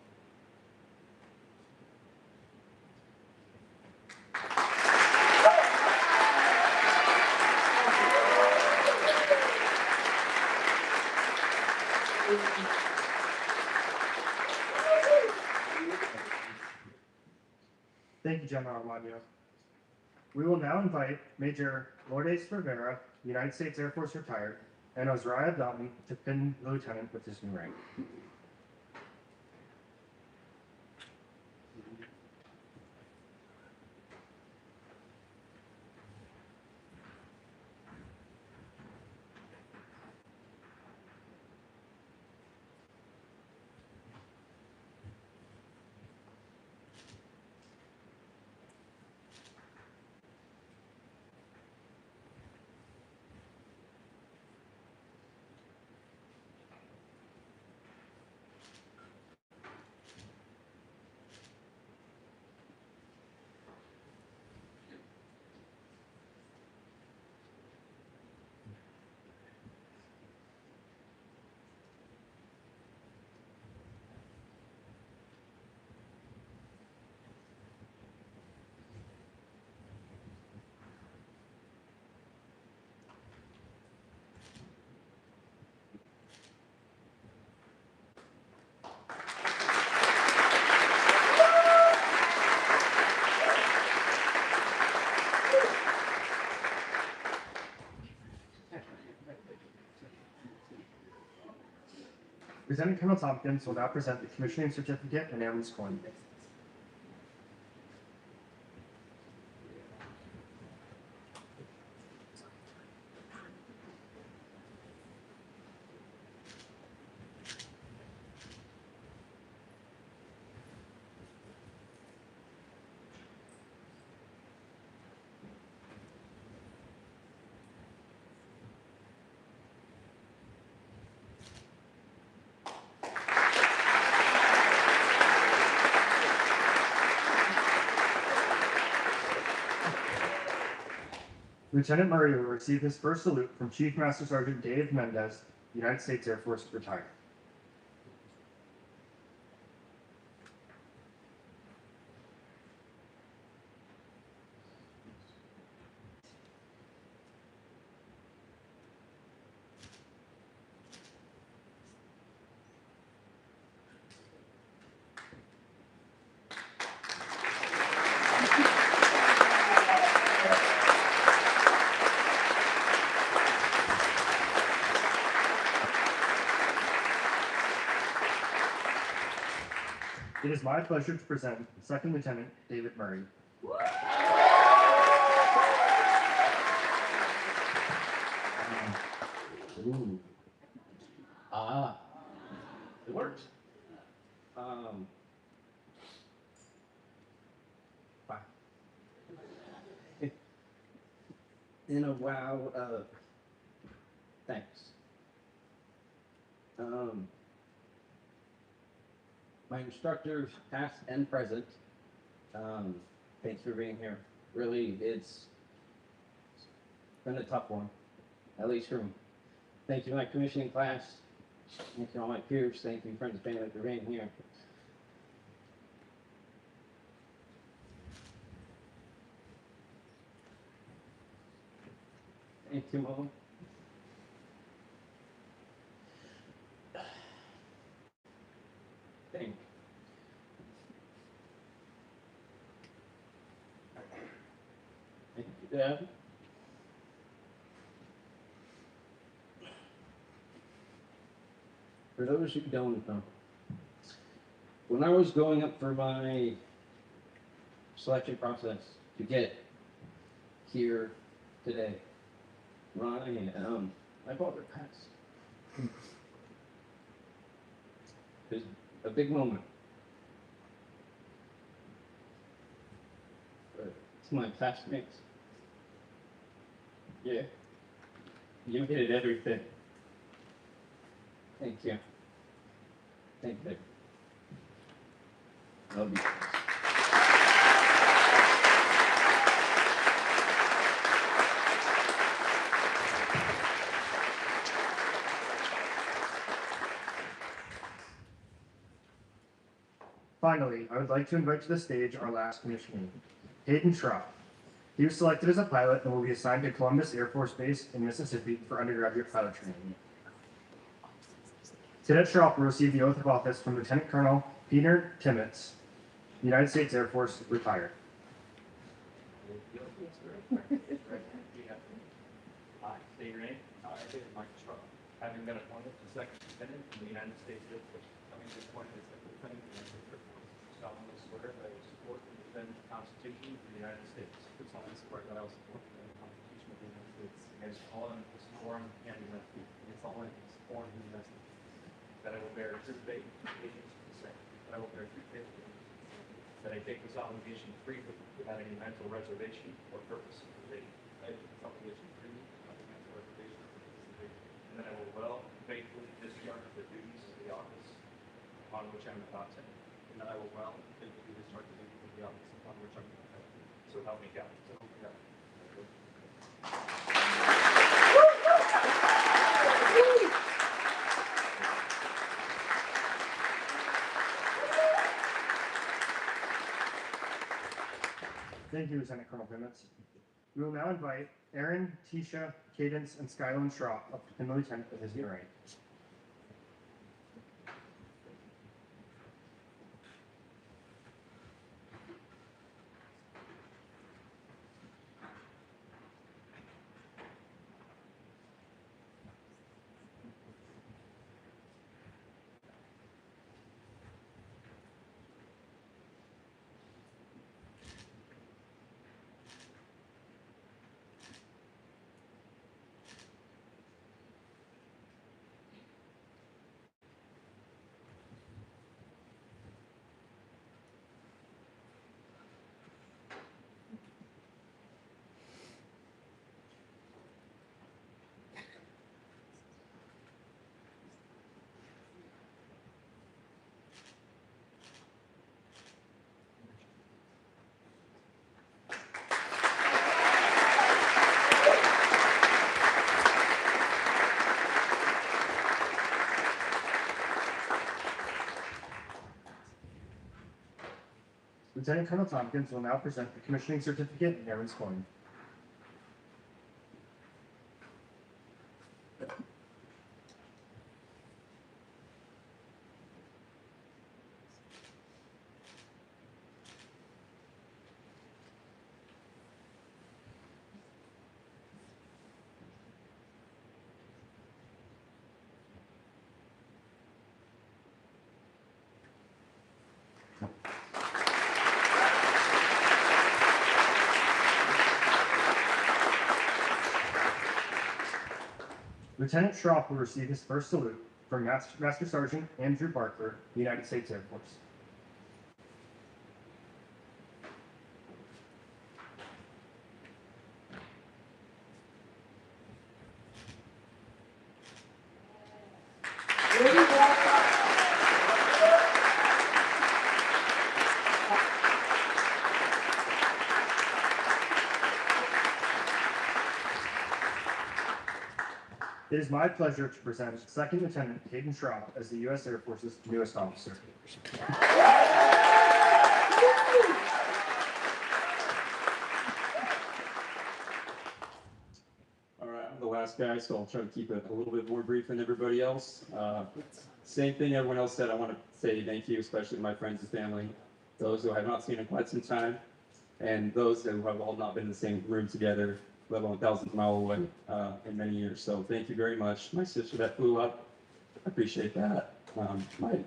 Thank you, General Armando. We will now invite Major Lourdes Rivera, United States Air Force retired, and Ozraya Dalton to pin the lieutenant with his new rank. Lieutenant Colonel Tompkins will now present the commissioning certificate and airman's coin. Lieutenant Murray will receive his first salute from Chief Master Sergeant Dave Mendez, United States Air Force retired. It is my pleasure to present Second Lieutenant David Murray. Ooh. Ah. It works. Wow. In a wow, thanks. My instructors, past and present, thanks for being here. Really, it's been a tough one, at least for me. Thank you, my commissioning class. Thank you, all my peers. Thank you, friends and family, for being here. Thank you, Mom. Thank you. Thank you, Dad. For those who don't know, when I was going up for my selection process to get here today, my father passed. It was a big moment. But to my classmates, yeah, you did everything. Thank you. Thank you. Love you. Finally, I would like to invite to the stage our last commissioner, Hayden Schropp. He was selected as a pilot and will be assigned to Columbus Air Force Base in Mississippi for undergraduate pilot training. Cadet Schropp will receive the oath of office from Lieutenant Colonel Peter Timmons, United States Air Force, retired. I state your name. I, Mike Strong. Having been appointed to Second Lieutenant in the United States Air Force, having been appointed as Second Lieutenant in the United States Air Force, solemnly swear that I will support and defend the Constitution of the United States. I solemnly swear that I will support and defend the Constitution of the United States against all enemies, foreign and domestic, against all enemies, foreign and domestic. That I will bear true faith and allegiance to the same. That I will bear true faith and allegiance to the same. That I take this obligation freely without any mental reservation or purpose of evasion. I take this obligation freely without any mental reservation or purpose of evasion. And that I will well and faithfully discharge the duties of the office upon which I am about to enter. And that I will well and faithfully discharge the duties of the office upon which I am about to enter. So help me God. So help me God. Thank you, Lieutenant Colonel Timmons. We will now invite Aaron, Tisha, Cadence, and Skylin Schropp up to pin the lieutenant with his new rank. Lieutenant Colonel Tompkins will now present the commissioning certificate and airman's coin. Lieutenant Schropp will receive his first salute from Master Sergeant Andrew Barker, United States Air Force. It is my pleasure to present Second Lieutenant Hayden Schropp as the U.S. Air Force's newest officer. All right, I'm the last guy, so I'll try to keep it a little bit more brief than everybody else. Same thing everyone else said. I want to say thank you, especially to my friends and family, those who I have not seen in quite some time, and those who have all not been in the same room together, let alone thousands of miles away in many years. So thank you very much. My sister that flew up, I appreciate that. My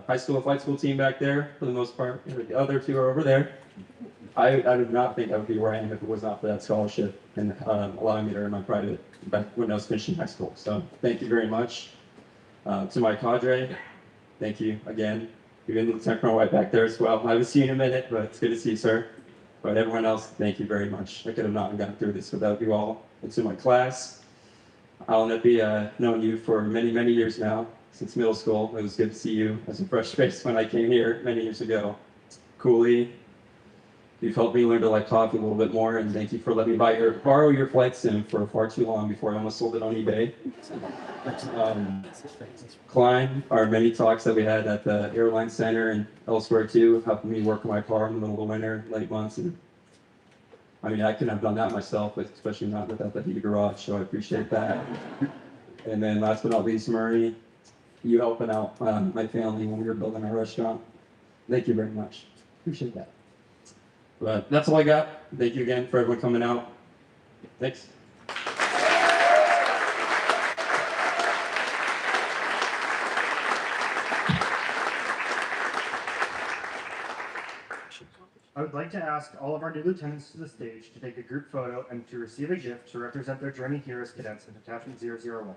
high school and flight school team back there, for the most part, the other two are over there. I do not think I would be where I am if it was not for that scholarship and allowing me to earn my private back when I was finishing high school. So thank you very much. To my cadre, thank you again. Even Lieutenant Colonel White back there as well. I haven't seen you in a minute, but it's good to see you, sir. But everyone else, thank you very much. I could have not gotten through this without you all. And to my class, I'll be known you for many, many years now, since middle school. It was good to see you as a fresh face when I came here many years ago. Cooley, You've helped me learn to like coffee a little bit more, and thank you for letting me borrow your flight sim for far too long before I almost sold it on eBay. Klein, our many talks that we had at the airline center and elsewhere too, helping me work on my car in the middle of the winter, late months, and I mean, I couldn't have done that myself, but especially not without the heated garage, so I appreciate that. And then last but not least, Murray, you helping out my family when we were building our restaurant. Thank you very much. Appreciate that. But that's all I got. Thank you again for everyone coming out. Thanks. I would like to ask all of our new lieutenants to the stage to take a group photo and to receive a gift to represent their journey here as cadets in Detachment 001.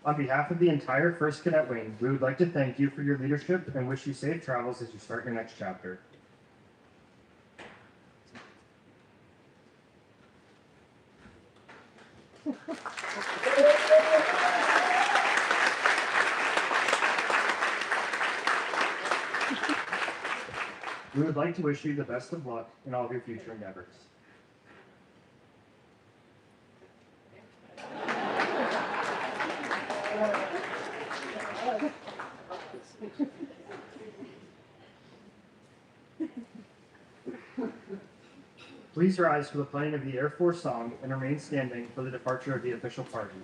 On behalf of the entire 1st Cadet Wing, we would like to thank you for your leadership and wish you safe travels as you start your next chapter. We would like to wish you the best of luck in all of your future endeavors. Please rise for the playing of the Air Force song and remain standing for the departure of the official party.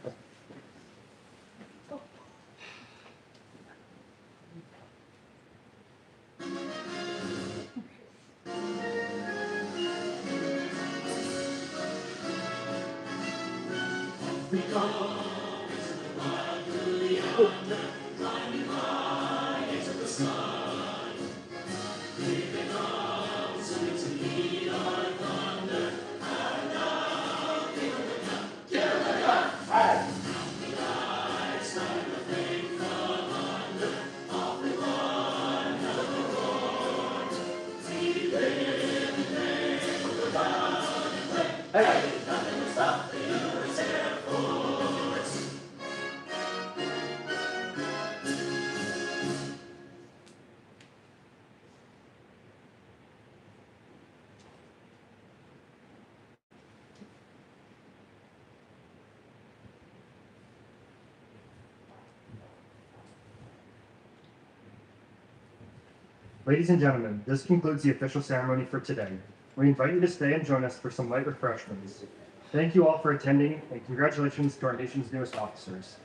Ladies and gentlemen, this concludes the official ceremony for today. We invite you to stay and join us for some light refreshments. Thank you all for attending, and congratulations to our nation's newest officers.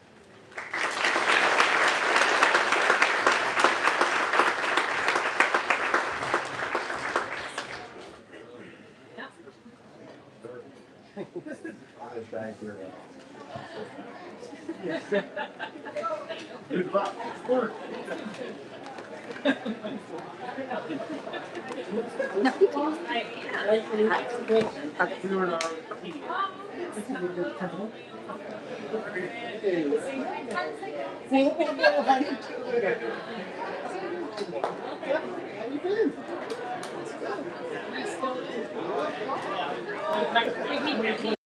How you been?